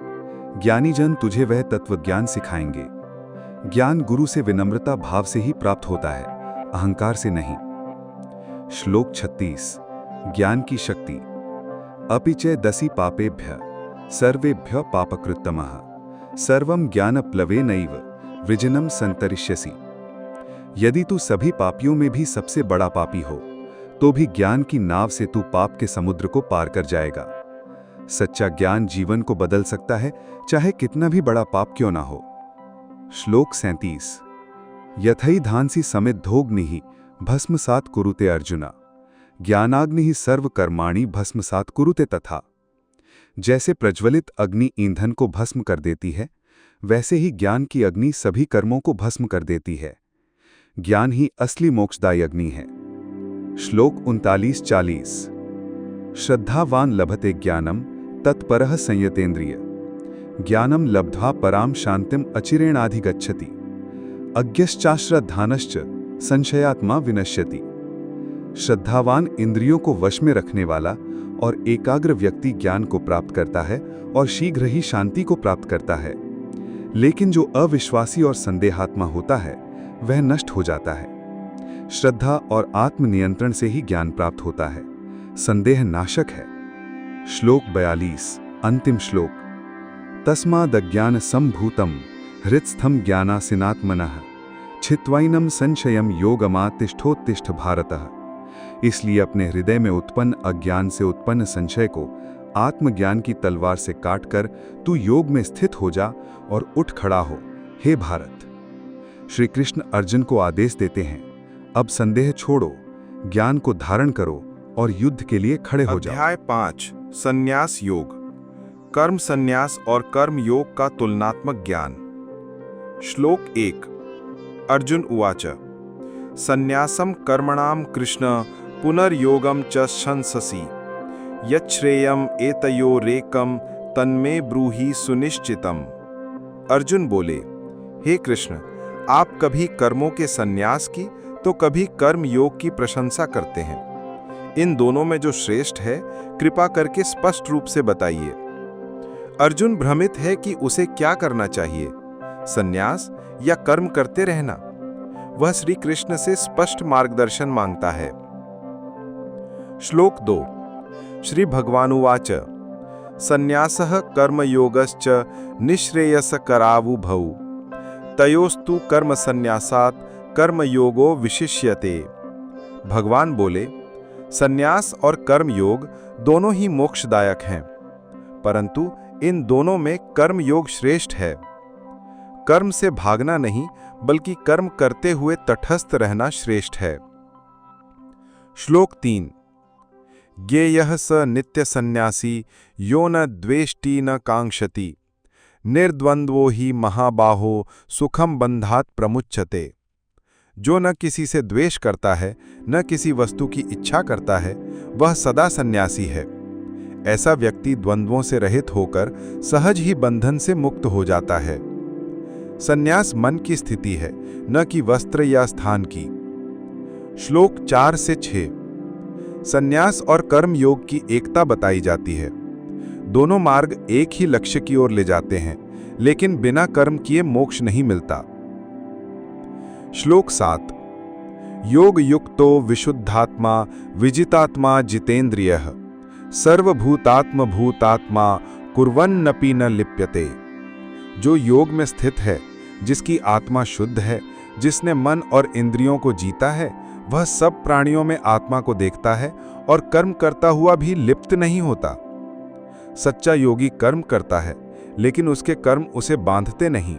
ज्ञानी जन तुझे वह तत्व ज्ञान सिखाएंगे। ज्ञान गुरु से विनम्रता भाव से ही प्राप्त होता है, अहंकार से नहीं। श्लोक 36 ज्ञान की शक्ति। अपि च दसि पापेभ्य सर्वेभ्य पापकृत्तमः सर्वं ज्ञानप्लवेनैव वृजनं संतरिष्यसि। यदि तू सभी पापियों में भी सबसे बड़ा पापी हो, तो भी ज्ञान की नाव से तू पाप के समुद्र को पार कर जाएगा। सच्चा ज्ञान जीवन को बदल सकता है, चाहे कितना भी बड़ा पाप क्यों ना हो। श्लोक 37 यथैधांसि समिद्धोग्निः भस्मसात कुरुते अर्जुना, ज्ञानाग्नि ही सर्व कर्माणि भस्मसात कुरुते तथा। जैसे प्रज्वलित अग्नि ईंधन को भस्म कर देती है, वैसे ही ज्ञान की अग्नि सभी कर्मों को भस्म कर देती है। ज्ञान ही असली मोक्षदायी अग्नि है। श्लोक 39-40। श्रद्धावान लभते ज्ञानम तत्परः संयतेन्द्रिय, ज्ञानम लब्ध्वा पराम शांतिम अचिरेणाधिगच्छति, अज्ञश्चाश्रद्धानश्च संशयात्मा विनश्यति। श्रद्धावान इंद्रियों को वश में रखने वाला और एकाग्र व्यक्ति ज्ञान को प्राप्त करता है और शीघ्र ही शांति को प्राप्त करता है। लेकिन जो अविश्वासी और संदेहात्मा होता है वह नष्ट हो जाता है। श्रद्धा और आत्मनियंत्रण से ही ज्ञान प्राप्त होता है। संदेह नाशक है। श्लोक 42, अंतिम श्लोक। तस्मादज्ञान संभूतम हृत्स्थम ज्ञानासिनात्मनः, छित्वैनम संशयम योगमातिष्ठोत्तिष्ठ भारतः। इसलिए अपने हृदय में उत्पन्न अज्ञान से उत्पन्न संशय को आत्मज्ञान की तलवार से काटकर तू योग में स्थित हो जा और उठ खड़ा हो, हे भारत। श्री कृष्ण अर्जुन को आदेश देते हैं, अब संदेह छोड़ो, ज्ञान को धारण करो और युद्ध के लिए खड़े हो जाओ। अध्याय 5, संन्यास योग। कर्म संन्यास और कर्म योग का तुलनात्मक ज्ञान। श्लोक 1। अर्जुन उवाच संन्यासम कर्मणाम कृष्ण पुनर्योगम च शंससि, यच्छ्रेयम एतयोरेकम तन्मे ब्रूहि सुनिश्चितम। अर्जुन बोले, हे कृष्ण, आप कभी कर्मों के संन्यास की तो कभी कर्म योग की प्रशंसा करते हैं। इन दोनों में जो श्रेष्ठ है कृपा करके स्पष्ट रूप से बताइए। अर्जुन भ्रमित है कि उसे क्या करना चाहिए, संन्यास या कर्म करते रहना। वह श्री कृष्ण से स्पष्ट मार्गदर्शन मांगता है। श्लोक 2। श्री भगवानुवाच संन्यासः कर्मयोगश्च निःश्रेयसकरावुभौ, तयोस्तु कर्म संन्यासात् कर्मयोगो विशिष्यते। भगवान बोले, संन्यास और कर्म योग दोनों ही मोक्षदायक हैं, परंतु इन दोनों में कर्म योग श्रेष्ठ है। कर्म से भागना नहीं बल्कि कर्म करते हुए तटस्थ रहना श्रेष्ठ है। श्लोक 3। ज्ञेयः स नित्य सन्यासी यो न द्वेष्टि न कांक्षति, निर्द्वंद्वो ही महाबाहो सुखम बंधात प्रमुच्यते। जो न किसी से द्वेष करता है न किसी वस्तु की इच्छा करता है, वह सदा सन्यासी है। ऐसा व्यक्ति द्वंद्वों से रहित होकर सहज ही बंधन से मुक्त हो जाता है। संन्यास मन की स्थिति है, न कि वस्त्र या स्थान की। श्लोक 4 से 6। संन्यास और कर्म योग की एकता बताई जाती है। दोनों मार्ग एक ही लक्ष्य की ओर ले जाते हैं, लेकिन बिना कर्म किए मोक्ष नहीं मिलता। श्लोक 7। योग युक्तो विशुद्धात्मा विजितात्मा जितेन्द्रियः, सर्वभूतात्म भूतात्मा कुर्वन्नपि न लिप्यते। जो योग में स्थित है, जिसकी आत्मा शुद्ध है, जिसने मन और इंद्रियों को जीता है, वह सब प्राणियों में आत्मा को देखता है और कर्म करता हुआ भी लिप्त नहीं होता। सच्चा योगी कर्म करता है, लेकिन उसके कर्म उसे बांधते नहीं।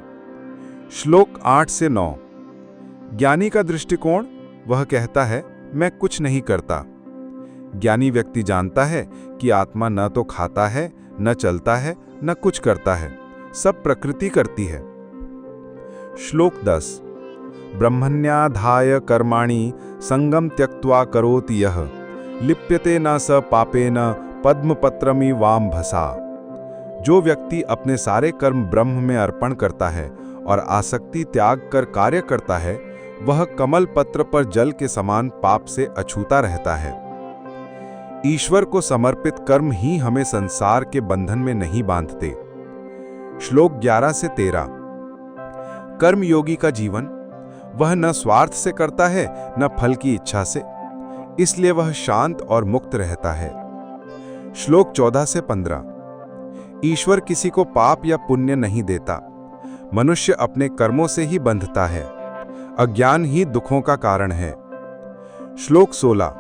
श्लोक 8 से 9। ज्ञानी का दृष्टिकोण, वह कहता है मैं कुछ नहीं करता। ज्ञानी व्यक्ति जानता है कि आत्मा न तो खाता है, न चलता है, न कुछ करता है, सब प्रकृति करती है। श्लोक 10। ब्रह्मण्याधाय कर्माणि संगम त्यक्त्वा करोति यः, लिप्यते न स पापेन पद्मपत्रमि वामभसा। जो व्यक्ति अपने सारे कर्म ब्रह्म में अर्पण करता है और आसक्ति त्याग कर कार्य करता है, वह कमल पत्र पर जल के समान पाप से अछूता रहता है। ईश्वर को समर्पित कर्म ही हमें संसार के बंधन में नहीं बांधते। श्लोक 11 से 13। कर्मयोगी का जीवन, वह न स्वार्थ से करता है न फल की इच्छा से, इसलिए वह शांत और मुक्त रहता है। श्लोक 14 से 15। ईश्वर किसी को पाप या पुण्य नहीं देता, मनुष्य अपने कर्मों से ही बंधता है। अज्ञान ही दुखों का कारण है। श्लोक 16।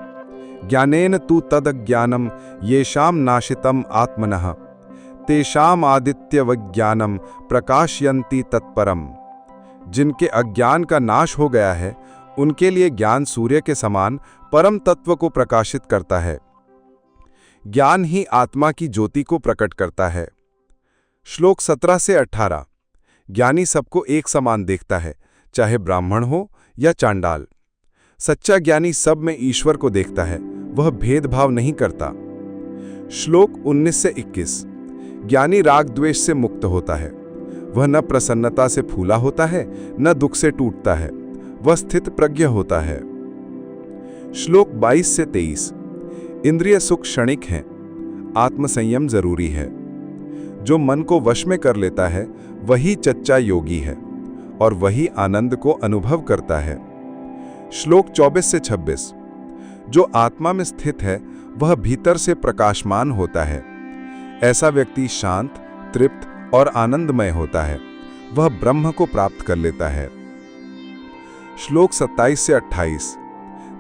ज्ञानेन तु तदज्ञानम येषां नाशितम आत्मनः, तेषाम आदित्यवज्ञानम प्रकाशयन्ति तत्परम। जिनके अज्ञान का नाश हो गया है, उनके लिए ज्ञान सूर्य के समान परम तत्व को प्रकाशित करता है। ज्ञान ही आत्मा की ज्योति को प्रकट करता है। श्लोक 17 से 18। ज्ञानी सबको एक समान देखता है, चाहे ब्राह्मण हो या चांडाल। सच्चा ज्ञानी सब में ईश्वर को देखता है, वह भेदभाव नहीं करता। श्लोक 19 से 21। ज्ञानी राग द्वेष से मुक्त होता है, वह न प्रसन्नता से फूला होता है न दुख से टूटता है, वह स्थित प्रज्ञ होता है। श्लोक 22 से 23। इंद्रिय सुख क्षणिक हैं, आत्मसंयम जरूरी है। जो मन को वश में कर लेता है वही सच्चा योगी है और वही आनंद को अनुभव करता है। श्लोक 24 से 26। जो आत्मा में स्थित है वह भीतर से प्रकाशमान होता है। ऐसा व्यक्ति शांत, तृप्त और आनंदमय होता है, वह ब्रह्म को प्राप्त कर लेता है। श्लोक 27 से 28।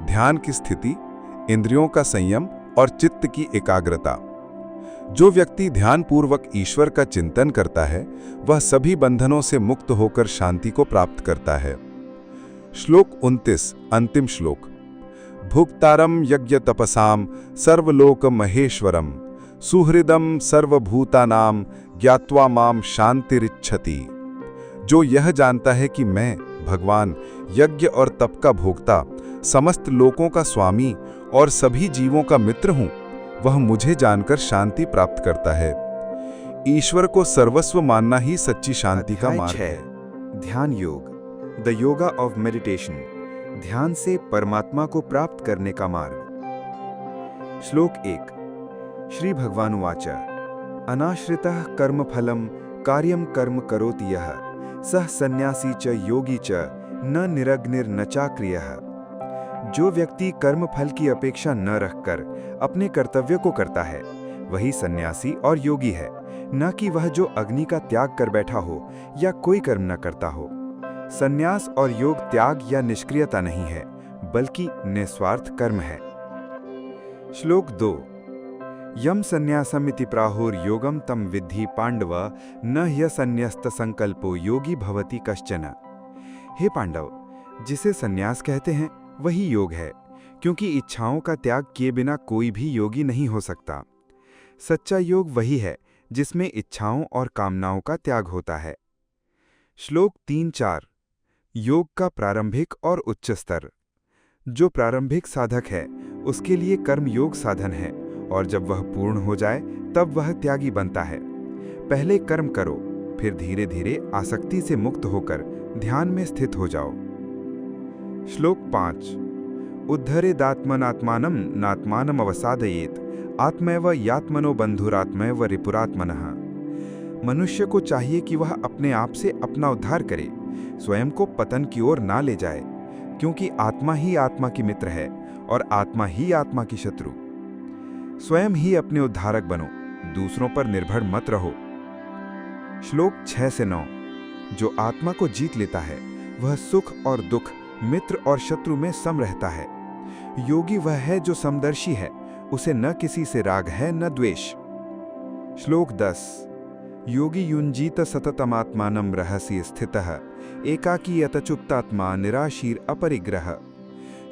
ध्यान की स्थिति, इंद्रियों का संयम और चित्त की एकाग्रता। जो व्यक्ति ध्यानपूर्वक ईश्वर का चिंतन करता है वह सभी बंधनों से मुक्त होकर शांति को प्राप्त करता है। श्लोक 29, अंतिम श्लोक। भुक्तारम यज्ञ तपसाम सर्वलोक महेश्वरम सुहृदम सर्वभूतानाम ज्ञात्वा माम शांतिरिच्छति। जो यह जानता है कि मैं भगवान यज्ञ और तप का भोक्ता, समस्त लोकों का स्वामी और सभी जीवों का मित्र हूं, वह मुझे जानकर शांति प्राप्त करता है। ईश्वर को सर्वस्व मानना ही सच्ची शांति का मार्ग है। ध्यान योग, द योगा ऑफ मेडिटेशन। ध्यान से परमात्मा को प्राप्त करने का मार्ग। श्लोक 1। श्री भगवान उवाच अनाश्रितः कर्मफलम कार्यम कर्म करोति यः सह सन्यासी च योगी च न निरग्निर्न चाक्रियः। जो व्यक्ति कर्म फल की अपेक्षा न रखकर अपने कर्तव्य को करता है वही सन्यासी और योगी है, न कि वह जो अग्नि का त्याग कर बैठा हो या कोई कर्म न करता हो। सन्यास और योग त्याग या निष्क्रियता नहीं है, बल्कि निस्वार्थ कर्म है। श्लोक 2। यम सन्यासमिति प्राहुर योगम तम विद्धि पांडव न ह्यसन्यस्त संकल्पो योगी भवति कश्चन। हे पांडव, जिसे सन्यास कहते हैं वही योग है, क्योंकि इच्छाओं का त्याग किए बिना कोई भी योगी नहीं हो सकता। सच्चा योग वही है जिसमें इच्छाओं और कामनाओं का त्याग होता है। श्लोक 3-4। योग का प्रारंभिक और उच्च स्तर। जो प्रारंभिक साधक है उसके लिए कर्म योग साधन है, और जब वह पूर्ण हो जाए तब वह त्यागी बनता है। पहले कर्म करो, फिर धीरे धीरे आसक्ति से मुक्त होकर ध्यान में स्थित हो जाओ। श्लोक 5। उद्धरेदात्मनात्मानं नात्मानम् अवसादयेत आत्मैव यात्मनो बंधुरात्मैव रिपुरात्मनः। मनुष्य को चाहिए कि वह अपने आप से अपना उद्धार करे, स्वयं को पतन की ओर ना ले जाए, क्योंकि आत्मा ही आत्मा की मित्र है और आत्मा ही आत्मा की शत्रु। स्वयं ही अपने उद्धारक बनो, दूसरों पर निर्भर मत रहो। श्लोक 6 से 9। जो आत्मा को जीत लेता है वह सुख और दुख, मित्र और शत्रु में सम रहता है। योगी वह है जो समदर्शी है, उसे न किसी से राग है न द्वेष। श्लोक 10। योगी युञ्जीत सततमात्मानं रहसि स्थितः एकाकी यतचुप्तात्मा निराशीर अपरिग्रह।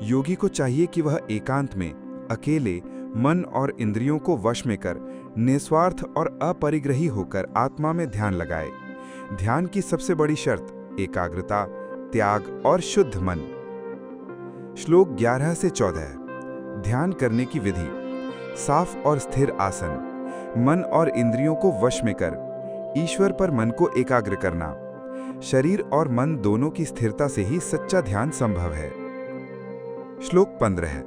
योगी को चाहिए कि वह एकांत में अकेले मन और इंद्रियों को वश में कर निस्वार्थ और अपरिग्रही होकर आत्मा में ध्यान लगाए। ध्यान की सबसे बड़ी शर्त एकाग्रता, त्याग और शुद्ध मन। श्लोक 11 से 14। ध्यान करने की विधि। साफ और स्थिर आसन, मन और इंद्रियों को वश में कर ईश्वर पर मन को एकाग्र करना। शरीर और मन दोनों की स्थिरता से ही सच्चा ध्यान संभव है। श्लोक 15।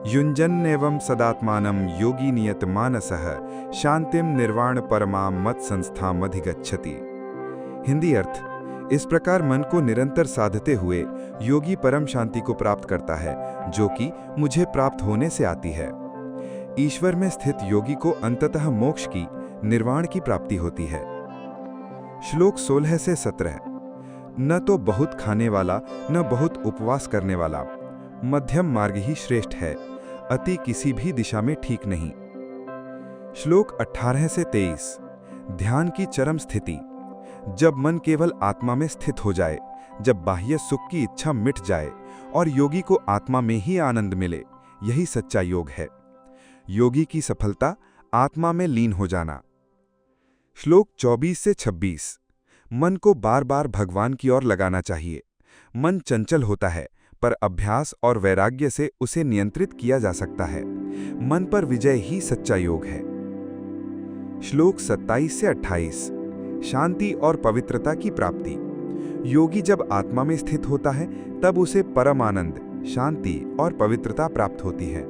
युञ्जन्नेवं सदात्मानं योगी नियत मानसः शांतिम निर्वाण परमा मत संस्थाम अधिगच्छति। हिंदी अर्थ। इस प्रकार मन को निरंतर साधते हुए योगी परम शांति को प्राप्त करता है, जो कि मुझे प्राप्त होने से आती है। ईश्वर में स्थित योगी को अंततः मोक्ष की, निर्वाण की प्राप्ति होती है। श्लोक 16 से 17। न तो बहुत खाने वाला न बहुत उपवास करने वाला, मध्यम मार्ग ही श्रेष्ठ है, अति किसी भी दिशा में ठीक नहीं। श्लोक 18 से 23। ध्यान की चरम स्थिति। जब मन केवल आत्मा में स्थित हो जाए, जब बाह्य सुख की इच्छा मिट जाए और योगी को आत्मा में ही आनंद मिले, यही सच्चा योग है। योगी की सफलता आत्मा में लीन हो जाना। श्लोक 24 से 26। मन को बार बार भगवान की ओर लगाना चाहिए। मन चंचल होता है, पर अभ्यास और वैराग्य से उसे नियंत्रित किया जा सकता है। मन पर विजय ही सच्चा योग है। श्लोक 27 से 28। शांति और पवित्रता की प्राप्ति। योगी जब आत्मा में स्थित होता है तब उसे परम आनंद, शांति और पवित्रता प्राप्त होती है।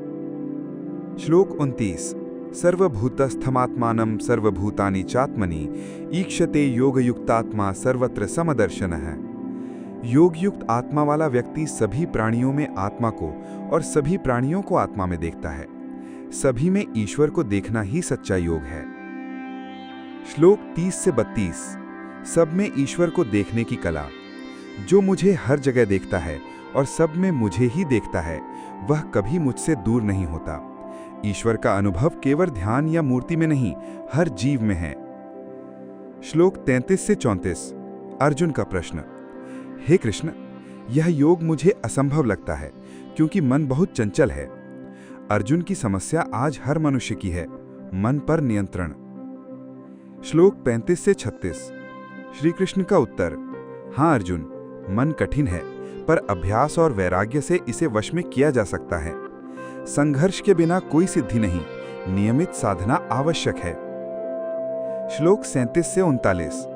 श्लोक 29। सर्वभूतस्थमात्मानं सर्वभूतानि चात्मनि ईक्षते योगयुक्तात्मा सर्वत्र समदर्शनः। योगयुक्त आत्मा वाला व्यक्ति सभी प्राणियों में आत्मा को और सभी प्राणियों को आत्मा में देखता है। सभी में ईश्वर को देखना ही सच्चा योग है। श्लोक 30 से 32। सब में ईश्वर को देखने की कला। जो मुझे हर जगह देखता है और सब में मुझे ही देखता है, वह कभी मुझसे दूर नहीं होता। ईश्वर का अनुभव केवल ध्यान या मूर्ति में नहीं, हर जीव में है। श्लोक 33 से 34। अर्जुन का प्रश्न। हे कृष्ण, यह योग मुझे असंभव लगता है क्योंकि मन बहुत चंचल है। अर्जुन की समस्या आज हर मनुष्य की है, मन पर नियंत्रण। श्लोक 35 से 36। श्री कृष्ण का उत्तर। हाँ अर्जुन, मन कठिन है, पर अभ्यास और वैराग्य से इसे वश में किया जा सकता है। संघर्ष के बिना कोई सिद्धि नहीं, नियमित साधना आवश्यक है। श्लोक 37 से 39।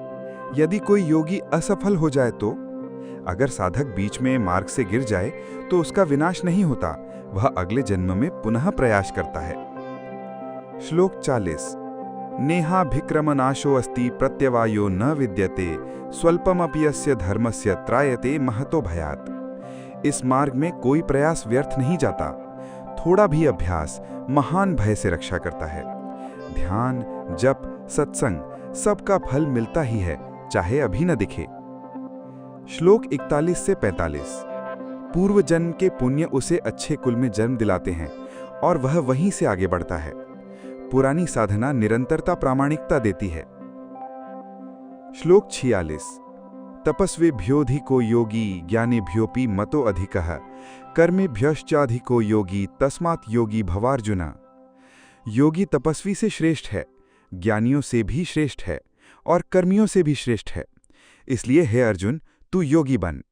यदि कोई योगी असफल हो जाए तो? अगर साधक बीच में मार्ग से गिर जाए तो उसका विनाश नहीं होता, वह अगले जन्म में पुनः प्रयास करता है। श्लोक 40। नेहाभिक्रमनाशो अस्ति प्रत्यवायो न विद्यते स्वल्पमपि अस्य धर्मस्य त्रायते महतो भयात्। इस मार्ग में कोई प्रयास व्यर्थ नहीं जाता। थोड़ा भी अभ्यास महान भय से रक्षा करता है। ध्यान, जप, सत्संग सबका फल मिलता ही है, चाहे अभी न दिखे। श्लोक 41 से 45। पूर्व जन्म के पुण्य उसे अच्छे कुल में जन्म दिलाते हैं और वह वहीं से आगे बढ़ता है। पुरानी साधना निरंतरता प्रामाणिकता देती है। श्लोक 46। तपस्विभ्योऽधिको योगी ज्ञानिभ्योऽपि मतो अधिकः कर्मेभ्यश्चाधिको योगी तस्मात् योगी भवार्जुन। योगी तपस्वी से श्रेष्ठ है, ज्ञानियों से भी श्रेष्ठ है और कर्मियों से भी श्रेष्ठ है। इसलिए हे अर्जुन, तू योगी बन।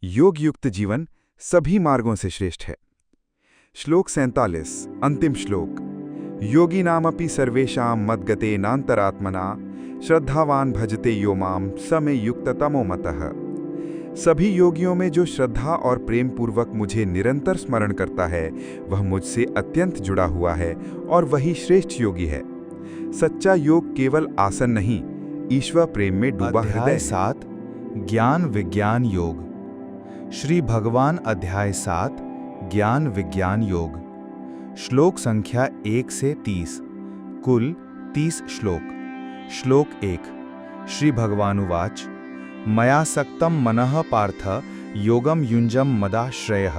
योग युक्त जीवन सभी मार्गों से श्रेष्ठ है। श्लोक 47। अंतिम श्लोक। योगी नामपि सर्वेषां मद्गते नान्तरात्मना श्रद्धावान भजते यो माम स मे युक्ततमो मतः। सभी योगियों में जो श्रद्धा और प्रेम पूर्वक मुझे निरंतर स्मरण करता है, वह मुझसे अत्यंत जुड़ा हुआ है और वही श्रेष्ठ योगी है। सच्चा योग केवल आसन नहीं, ईश्वर प्रेम में डूबा हृदय। 7 ज्ञान विज्ञान योग। श्री भगवान अध्याय 7 ज्ञान विज्ञान योग। श्लोक संख्या 1 से 30। कुल 30 श्लोक। श्लोक 1। श्री भगवानुवाच। मया सक्तं मनः पार्थ योगम युञ्जं मदाश्रयः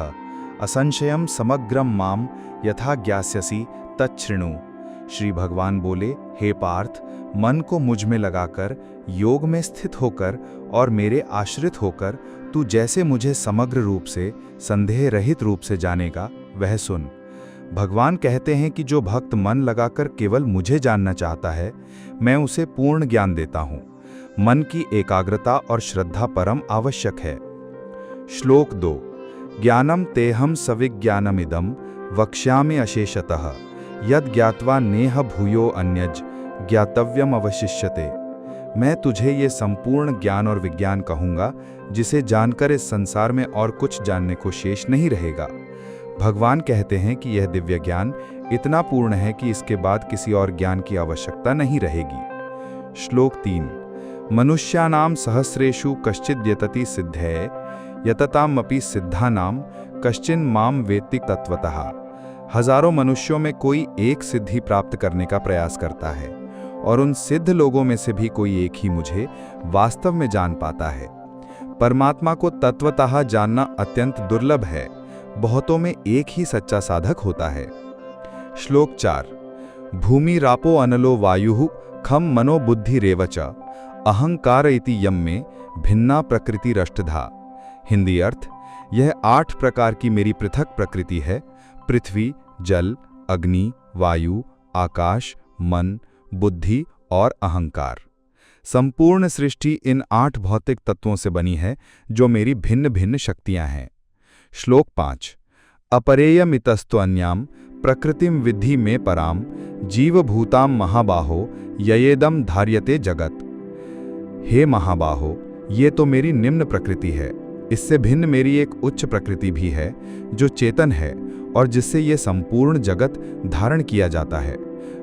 असंशयं समग्रं माम यथा ज्ञास्यसि तच्छृणु। श्री भगवान बोले, हे पार्थ, मन को मुझ में लगाकर योग में स्थित होकर और मेरे आश्रित होकर तू जैसे मुझे समग्र रूप से संदेह रहित रूप से जानेगा, वह सुन। भगवान कहते हैं कि जो भक्त मन लगाकर केवल मुझे जानना चाहता है, मैं उसे पूर्ण ज्ञान देता हूँ। मन की एकाग्रता और श्रद्धा परम आवश्यक है। श्लोक 2। ज्ञानम तेहम सविज्ञानमिदं वक्ष्यामि अशेषतः यद ज्ञात्वा नेह भूयो अन्यज ज्ञातव्यम अवशिष्यते। मैं तुझे ये संपूर्ण ज्ञान और विज्ञान कहूँगा, जिसे जानकर इस संसार में और कुछ जानने को शेष नहीं रहेगा। भगवान कहते हैं कि यह दिव्य ज्ञान इतना पूर्ण है कि इसके बाद किसी और ज्ञान की आवश्यकता नहीं रहेगी। श्लोक 3। मनुष्यानां सहस्रेषु कश्चिद् यतति सिद्धये यततामपि सिद्धानां कश्चिन् मां वेत्ति तत्वतः। हजारों मनुष्यों में कोई एक सिद्धि प्राप्त करने का प्रयास करता है और उन सिद्ध लोगों में से भी कोई एक ही मुझे वास्तव में जान पाता है। परमात्मा को तत्वतः जानना अत्यंत दुर्लभ है। बहुतों में एक ही सच्चा साधक होता है। श्लोक 4। भूमि रापो अनलो वायुः खम मनो बुद्धि रेवच अहंकार इति यम में भिन्ना प्रकृति रष्टधा। हिंदी अर्थ। यह 8 प्रकार की मेरी पृथक प्रकृति है: पृथ्वी, जल, अग्नि, वायु, आकाश, मन, बुद्धि और अहंकार। संपूर्ण सृष्टि इन 8 भौतिक तत्वों से बनी है, जो मेरी भिन्न भिन्न शक्तियां हैं। श्लोक 5। अपरेयमितस्त्वन्याम प्रकृतिम विद्धि में पराम जीवभूताम महाबाहो ययेदम धार्यते जगत। हे महाबाहो, ये तो मेरी निम्न प्रकृति है। इससे भिन्न मेरी एक उच्च प्रकृति भी है, जो चेतन है और जिससे ये संपूर्ण जगत धारण किया जाता है।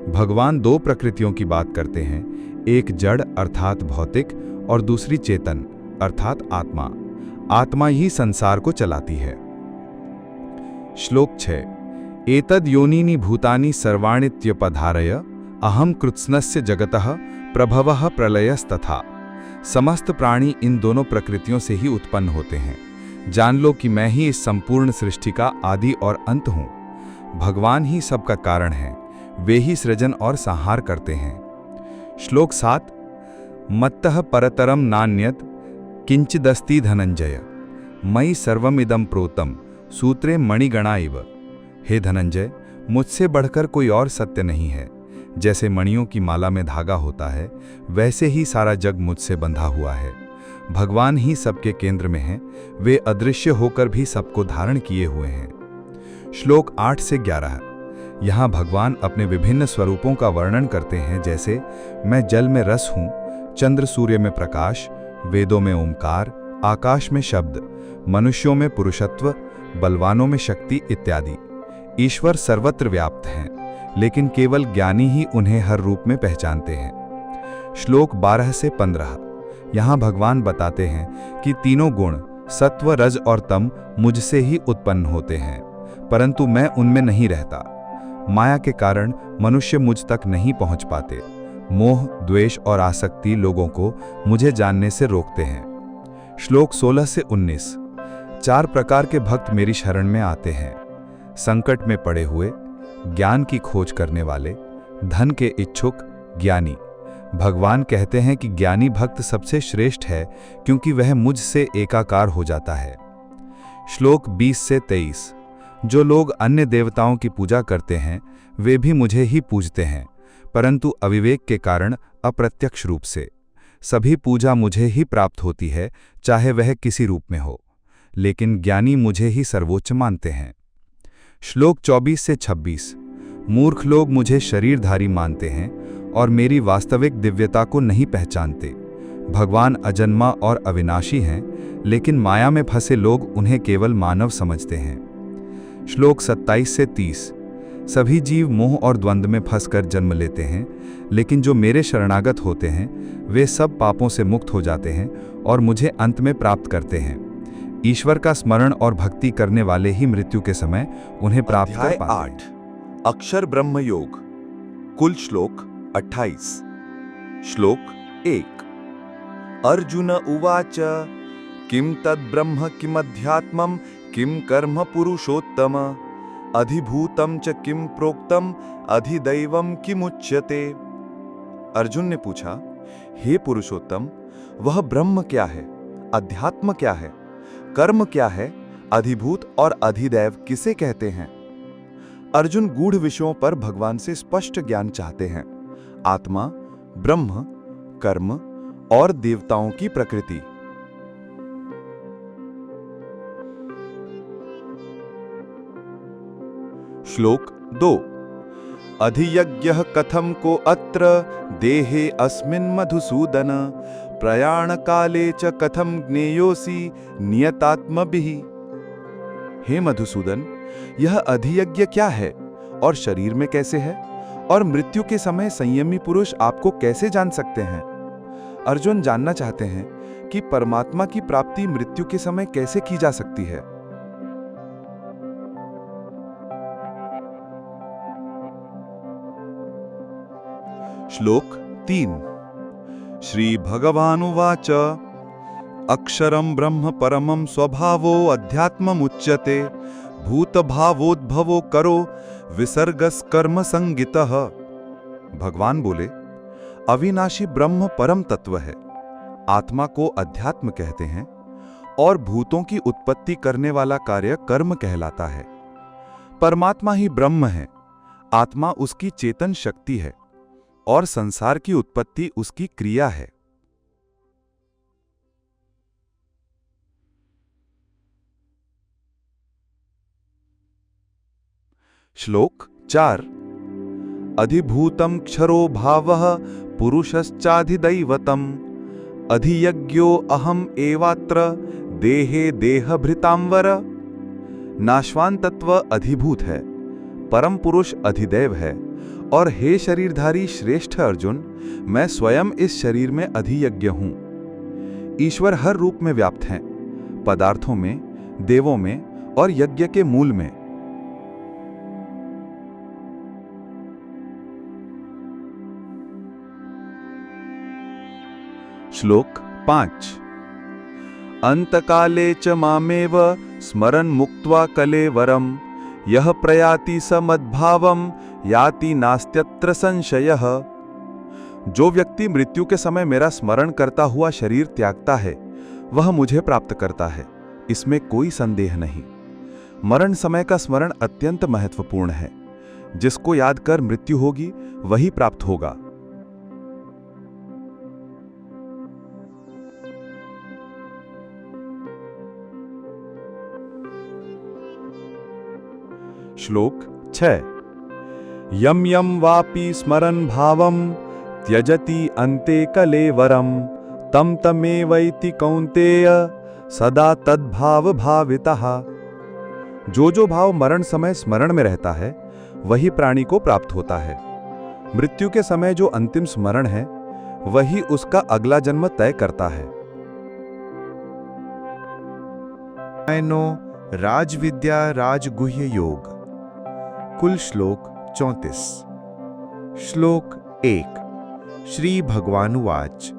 भगवान 2 प्रकृतियों की बात करते हैं, एक जड़ अर्थात भौतिक और दूसरी चेतन अर्थात आत्मा। आत्मा ही संसार को चलाती है। श्लोक 6। एतद् योनीनि भूतानि सर्वाणित्यपधारय अहम कृत्स्नस्य जगतः प्रभवः प्रलयस्तथा। समस्त प्राणी इन दोनों प्रकृतियों से ही उत्पन्न होते हैं। जान लो कि मैं ही इस संपूर्ण सृष्टि का आदि और अंत हूँ। भगवान ही सबका कारण है, वे ही सृजन और संहार करते हैं। श्लोक 7। मत्तः परतरम नान्यत् किंचिदस्ति धनंजय मयि सर्वमिदं प्रोतम सूत्रे मणिगणा इव। हे धनंजय, मुझसे बढ़कर कोई और सत्य नहीं है। जैसे मणियों की माला में धागा होता है, वैसे ही सारा जग मुझसे बंधा हुआ है। भगवान ही सबके केंद्र में हैं, वे अदृश्य होकर भी सबको धारण किए हुए हैं। श्लोक 8 से 11। यहाँ भगवान अपने विभिन्न स्वरूपों का वर्णन करते हैं, जैसे मैं जल में रस हूँ, चंद्र सूर्य में प्रकाश, वेदों में ओंकार, आकाश में शब्द, मनुष्यों में पुरुषत्व, बलवानों में शक्ति इत्यादि। ईश्वर सर्वत्र व्याप्त हैं, लेकिन केवल ज्ञानी ही उन्हें हर रूप में पहचानते हैं। श्लोक 12 से 15। यहाँ भगवान बताते हैं कि तीनों गुण सत्व, रज और तम मुझसे ही उत्पन्न होते हैं, परंतु मैं उनमें नहीं रहता। माया के कारण मनुष्य मुझ तक नहीं पहुंच पाते। मोह, द्वेष और आसक्ति लोगों को मुझे जानने से रोकते हैं। श्लोक 16 से 19। 4 प्रकार के भक्त मेरी शरण में आते हैं: संकट में पड़े हुए, ज्ञान की खोज करने वाले, धन के इच्छुक, ज्ञानी। भगवान कहते हैं कि ज्ञानी भक्त सबसे श्रेष्ठ है, क्योंकि वह मुझसे एकाकार हो जाता है। श्लोक 20 से 23। जो लोग अन्य देवताओं की पूजा करते हैं, वे भी मुझे ही पूजते हैं, परंतु अविवेक के कारण अप्रत्यक्ष रूप से। सभी पूजा मुझे ही प्राप्त होती है, चाहे वह किसी रूप में हो, लेकिन ज्ञानी मुझे ही सर्वोच्च मानते हैं। श्लोक 24 से 26। मूर्ख लोग मुझे शरीरधारी मानते हैं और मेरी वास्तविक दिव्यता को नहीं पहचानते। भगवान अजन्मा और अविनाशी हैं, लेकिन माया में फंसे लोग उन्हें केवल मानव समझते हैं। श्लोक 27 से 30। सभी जीव मोह और द्वंद्व में फंसकर जन्म लेते हैं, लेकिन जो मेरे शरणागत होते हैं, वे सब पापों से मुक्त हो जाते हैं और मुझे अंत में प्राप्त करते हैं। ईश्वर का स्मरण और भक्ति करने वाले ही मृत्यु के समय उन्हें प्राप्त कर पाते हैं। 8 अक्षर ब्रह्म योग। कुल श्लोक 28। श्लोक 1। अर्जुन उवाच किम तद् ब्रह्म किमध्यात्मं किम कर्म पुरुषोत्तम अधिभूतम च किम प्रोक्तम अधिदैवम किमुच्यते। अर्जुन ने पूछा, हे पुरुषोत्तम, वह ब्रह्म क्या है, अध्यात्म क्या है, कर्म क्या है, अधिभूत और अधिदैव किसे कहते हैं। अर्जुन गूढ़ विषयों पर भगवान से स्पष्ट ज्ञान चाहते हैं। आत्मा, ब्रह्म, कर्म और देवताओं की प्रकृति। श्लोक 2। अधियज्ञः कथम को अत्र देहे अस्मिन् मधुसूदन प्रयाण काले च कथम ज्ञेयोसि नियतात्मभिः। हे मधुसूदन, यह अधियज्ञ क्या है और शरीर में कैसे है, और मृत्यु के समय संयमी पुरुष आपको कैसे जान सकते हैं। अर्जुन जानना चाहते हैं कि परमात्मा की प्राप्ति मृत्यु के समय कैसे की जा सकती है। श्लोक 3। श्री भगवानुवाच अक्षरं ब्रह्म परमं स्वभावो अध्यात्ममुच्यते भूतभावोद्भवो करो विसर्गस्कर्म संगितः। भगवान बोले, अविनाशी ब्रह्म परम तत्व है। आत्मा को अध्यात्म कहते हैं और भूतों की उत्पत्ति करने वाला कार्य कर्म कहलाता है। परमात्मा ही ब्रह्म है, आत्मा उसकी चेतन शक्ति है और संसार की उत्पत्ति उसकी क्रिया है। श्लोक 4। अधिभूतं क्षरो भावः पुरुषश्चाधिदैवतम् अधियज्ञो अहम एवात्र देहे देहभृतांवर। नाशवान तत्व अधिभूत है, परम पुरुष अधिदैव है, और हे शरीरधारी श्रेष्ठ अर्जुन, मैं स्वयं इस शरीर में अधियज्ञ हूं। ईश्वर हर रूप में व्याप्त हैं, पदार्थों में, देवों में और यज्ञ के मूल में। श्लोक 5। अंतकाले च मामेव स्मरन् मुक्त्वा कलेवरम् यह प्रयाति स मद्भावम् याति नास्त्यत्र संशयः। जो व्यक्ति मृत्यु के समय मेरा स्मरण करता हुआ शरीर त्यागता है, वह मुझे प्राप्त करता है, इसमें कोई संदेह नहीं। मरण समय का स्मरण अत्यंत महत्वपूर्ण है। जिसको याद कर मृत्यु होगी, वही प्राप्त होगा। श्लोक 6। यम यम वापि स्मरन् भावं त्यजति अन्ते कलेवरं तम तमेवैति कौन्तेय सदा तद्भाव भावितः। जो भाव मरण समय स्मरण में रहता है, वही प्राणी को प्राप्त होता है। मृत्यु के समय जो अंतिम स्मरण है, वही उसका अगला जन्म तय करता है। राजविद्या राजगुह्य योग। कुल श्लोक 34। श्लोक 1। श्री भगवानुवाच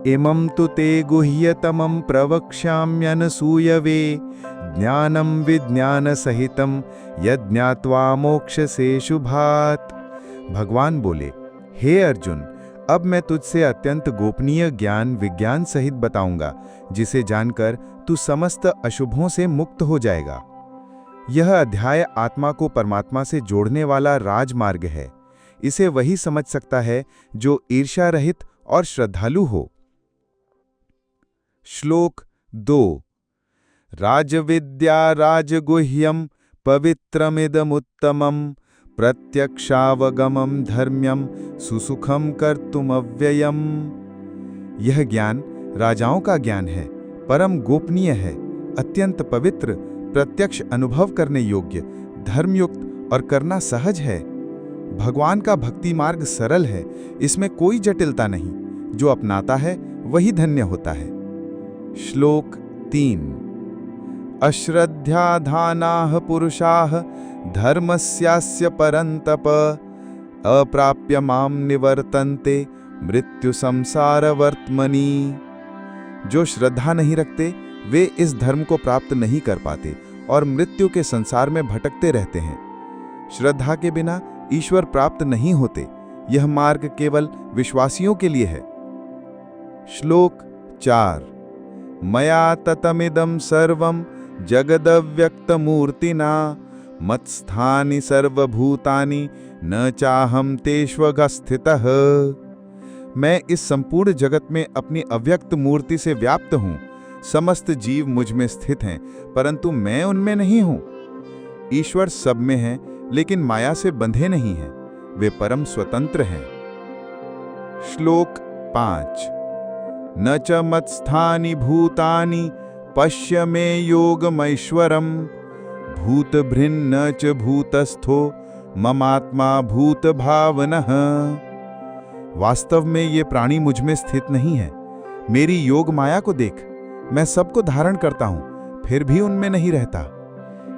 इमं तु ते गुह्यतमं प्रवक्ष्याम्यनसूयवे ज्ञानं विज्ञानसहितं यज्ञात्वा मोक्षसे शुभात्। भगवान बोले, हे अर्जुन, अब मैं तुझसे अत्यंत गोपनीय ज्ञान विज्ञान सहित बताऊंगा, जिसे जानकर तू समस्त अशुभों से मुक्त हो जाएगा। यह अध्याय आत्मा को परमात्मा से जोड़ने वाला राजमार्ग है। इसे वही समझ सकता है जो ईर्ष्या रहित और श्रद्धालु हो। श्लोक 2। राजविद्या राजगुह्यम पवित्रमिदमुत्तमं प्रत्यक्षावगमं धर्म्यं सुसुखं कर्तुमव्ययम्। यह ज्ञान राजाओं का ज्ञान है, परम गोपनीय है, अत्यंत पवित्र, प्रत्यक्ष अनुभव करने योग्य, धर्मयुक्त और करना सहज है। भगवान का भक्ति मार्ग सरल है, इसमें कोई जटिलता नहीं। जो अपनाता है वही धन्य होता है। श्लोक 3। अश्रद्धाधानाः पुरुषाः धर्मस्यास्य परन्तप अप्राप्य मां निवर्तन्ते मृत्यु संसारवर्त्मनि। जो श्रद्धा नहीं रखते, वे इस धर्म को प्राप्त नहीं कर पाते और मृत्यु के संसार में भटकते रहते हैं। श्रद्धा के बिना ईश्वर प्राप्त नहीं होते। यह मार्ग केवल विश्वासियों के लिए है। श्लोक 4। मया ततमिदं सर्वं जगदव्यक्तमूर्तिना मत्स्थानि सर्वभूतानि न चाहं तेष्वस्थितः। मैं इस संपूर्ण जगत में अपनी अव्यक्त मूर्ति से व्याप्त हूँ। समस्त जीव मुझ में स्थित हैं, परंतु मैं उनमें नहीं हूँ। ईश्वर सब में है, लेकिन माया से बंधे नहीं हैं। वे परम स्वतंत्र हैं। श्लोक 5। न च मत्स्थानि भूतानि पश्य मे योगमैश्वरम् भूतभृन्न च भूतस्थो ममात्मा भूत भावनः। वास्तव में ये प्राणी मुझ में स्थित नहीं है। मेरी योग माया को देख, मैं सबको धारण करता हूं, फिर भी उनमें नहीं रहता।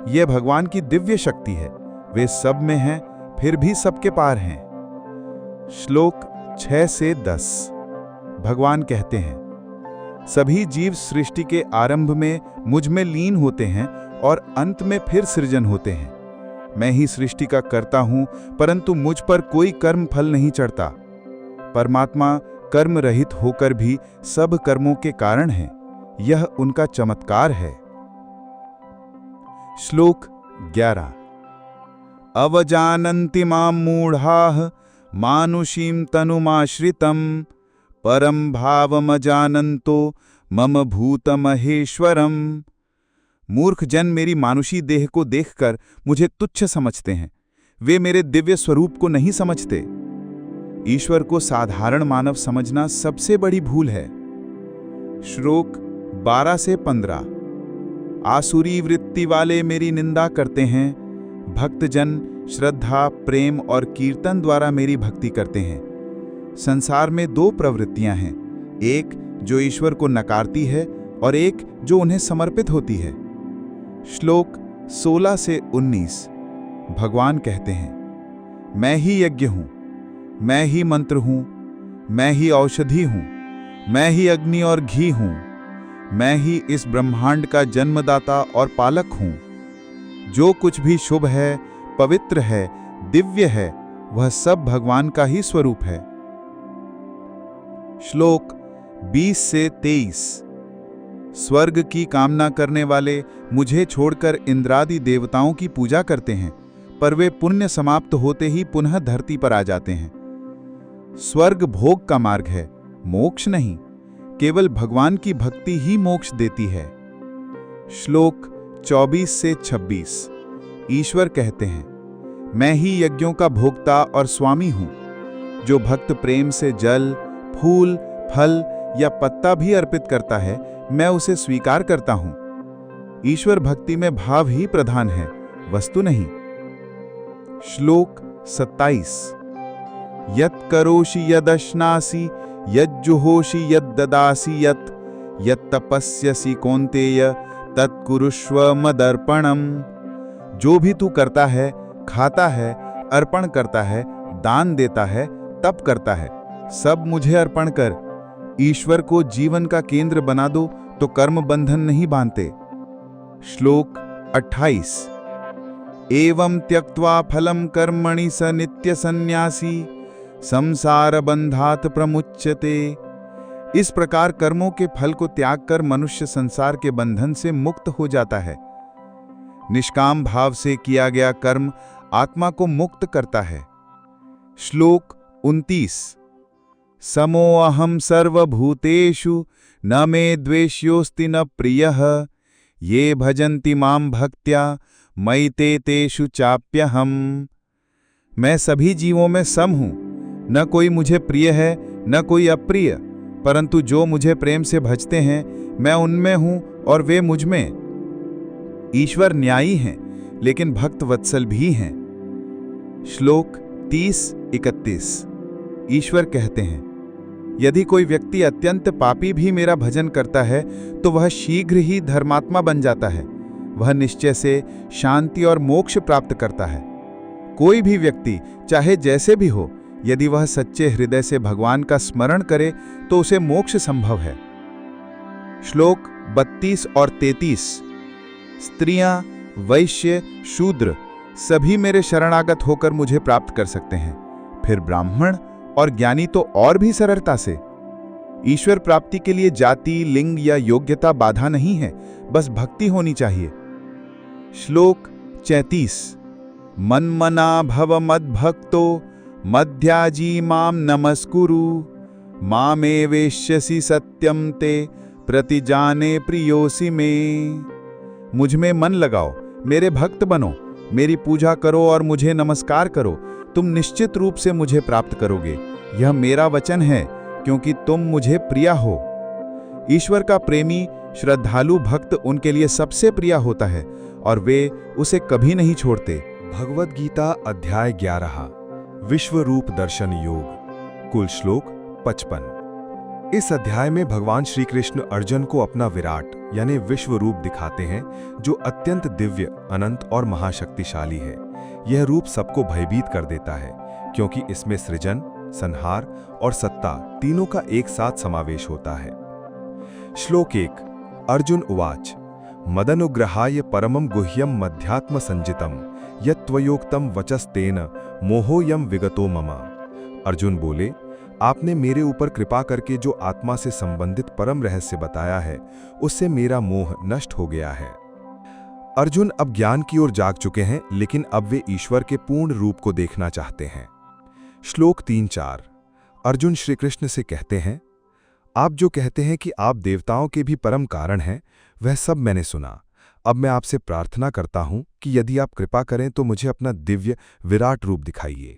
यह भगवान की दिव्य शक्ति है। वे सब में हैं, फिर भी सबके पार हैं। श्लोक 6 से 10। भगवान कहते हैं, सभी जीव सृष्टि के आरंभ में मुझ में लीन होते हैं और अंत में फिर सृजन होते हैं। मैं ही सृष्टि का कर्ता हूं, परंतु मुझ पर कोई कर्म फल नहीं चढ़ता। परमात्मा कर्म रहित होकर भी सब कर्मों के कारण हैं। यह उनका चमत्कार है। श्लोक 11। अवजानन्ति मां मूढ़ाः मानुषीं तनुमाश्रितं परं भावमजानन्तो मम भूतमहेश्वरम। मूर्ख जन मेरी मानुषी देह को देखकर मुझे तुच्छ समझते हैं, वे मेरे दिव्य स्वरूप को नहीं समझते। ईश्वर को साधारण मानव समझना सबसे बड़ी भूल है। श्लोक 12 से 15। आसुरी वृत्ति वाले मेरी निंदा करते हैं, भक्तजन श्रद्धा, प्रेम और कीर्तन द्वारा मेरी भक्ति करते हैं। संसार में दो प्रवृत्तियां हैं, एक जो ईश्वर को नकारती है और एक जो उन्हें समर्पित होती है। श्लोक 16 से 19। भगवान कहते हैं, मैं ही यज्ञ हूं, मैं ही मंत्र हूं, मैं ही औषधि हूं, मैं ही अग्नि और घी हूं, मैं ही इस ब्रह्मांड का जन्मदाता और पालक हूं। जो कुछ भी शुभ है, पवित्र है, दिव्य है, वह सब भगवान का ही स्वरूप है। श्लोक 20 से 23। स्वर्ग की कामना करने वाले मुझे छोड़कर इंद्रादि देवताओं की पूजा करते हैं, पर वे पुण्य समाप्त होते ही पुनः धरती पर आ जाते हैं। स्वर्ग भोग का मार्ग है, मोक्ष नहीं। केवल भगवान की भक्ति ही मोक्ष देती है। श्लोक 24 से 26। ईश्वर कहते हैं, मैं ही यज्ञों का भोक्ता और स्वामी हूं। जो भक्त प्रेम से जल, फूल, फल या पत्ता भी अर्पित करता है, मैं उसे स्वीकार करता हूं। ईश्वर भक्ति में भाव ही प्रधान है, वस्तु नहीं। श्लोक 27। यत् करोषि यदश्नासि यज्जुहोषि यद्ददासि यत् तपस्यसि कौन्तेय तत्कुरुष्व मदर्पणम्। जो भी तू करता है, खाता है, अर्पण करता है, दान देता है, तप करता है, सब मुझे अर्पण कर। ईश्वर को जीवन का केंद्र बना दो तो कर्म बंधन नहीं बांधते। श्लोक 28। एवं त्यक्त्वा फलं कर्मणि स नित्य सन्यासी संसार बंधात प्रमुच्यते। इस प्रकार कर्मों के फल को त्याग कर मनुष्य संसार के बंधन से मुक्त हो जाता है। निष्काम भाव से किया गया कर्म आत्मा को मुक्त करता है। श्लोक 29। समो अहम सर्वभूतेषु न मे द्वेष्योस्ति न प्रियः ये भजन्ति मां भक्त्या मयि ते तेषु चाप्यहम्। मैं सभी जीवों में सम हूं, न कोई मुझे प्रिय है न कोई अप्रिय, परंतु जो मुझे प्रेम से भजते हैं मैं उनमें हूं और वे मुझ में। ईश्वर न्यायी हैं लेकिन भक्त वत्सल भी हैं। श्लोक 30-31। ईश्वर कहते हैं, यदि कोई व्यक्ति अत्यंत पापी भी मेरा भजन करता है तो वह शीघ्र ही धर्मात्मा बन जाता है। वह निश्चय से शांति और मोक्ष प्राप्त करता है। कोई भी व्यक्ति चाहे जैसे भी हो, यदि वह सच्चे हृदय से भगवान का स्मरण करे तो उसे मोक्ष संभव है। श्लोक 32 और 33। स्त्रियां, वैश्य, शूद्र सभी मेरे शरणागत होकर मुझे प्राप्त कर सकते हैं, फिर ब्राह्मण और ज्ञानी तो और भी सरलता से। ईश्वर प्राप्ति के लिए जाति, लिंग या योग्यता बाधा नहीं है, बस भक्ति होनी चाहिए। श्लोक 34। मन्मना भव मद्भक्तो मध्याजी माम नमस्कुरु मामेवेश्यसि सत्यम ते प्रतिजाने प्रियोसि में। मुझ में मन लगाओ, मेरे भक्त बनो, मेरी पूजा करो और मुझे नमस्कार करो, तुम निश्चित रूप से मुझे प्राप्त करोगे। यह मेरा वचन है क्योंकि तुम मुझे प्रिया हो। ईश्वर का प्रेमी श्रद्धालु भक्त उनके लिए सबसे प्रिय होता है और वे उसे कभी नहीं छोड़ते। भगवद गीता अध्याय 11 विश्व रूप दर्शन योग। कुल श्लोक 55। इस अध्याय में भगवान श्री कृष्ण अर्जुन को अपना विराट यानी विश्व रूप दिखाते हैं, जो अत्यंत दिव्य, अनंत और महाशक्तिशाली है। यह रूप सबको भयभीत कर देता है क्योंकि इसमें सृजन, संहार और सत्ता तीनों का एक साथ समावेश होता है। श्लोक 1। अर्जुन उवाच मदनुग्रहाय परमं गुह्यं मध्यात्म संजितम यत्त्वयोक्तं वचस्तेन मोहोयं विगतो मम। अर्जुन बोले, आपने मेरे ऊपर कृपा करके जो आत्मा से संबंधित परम रहस्य बताया है, उससे मेरा मोह नष्ट हो गया है। अर्जुन अब ज्ञान की ओर जाग चुके हैं, लेकिन अब वे ईश्वर के पूर्ण रूप को देखना चाहते हैं। श्लोक 3-4। अर्जुन श्री कृष्ण से कहते हैं, आप जो कहते हैं कि आप देवताओं के भी परम कारण हैं, वह सब मैंने सुना। अब मैं आपसे प्रार्थना करता हूं कि यदि आप कृपा करें तो मुझे अपना दिव्य विराट रूप दिखाइए।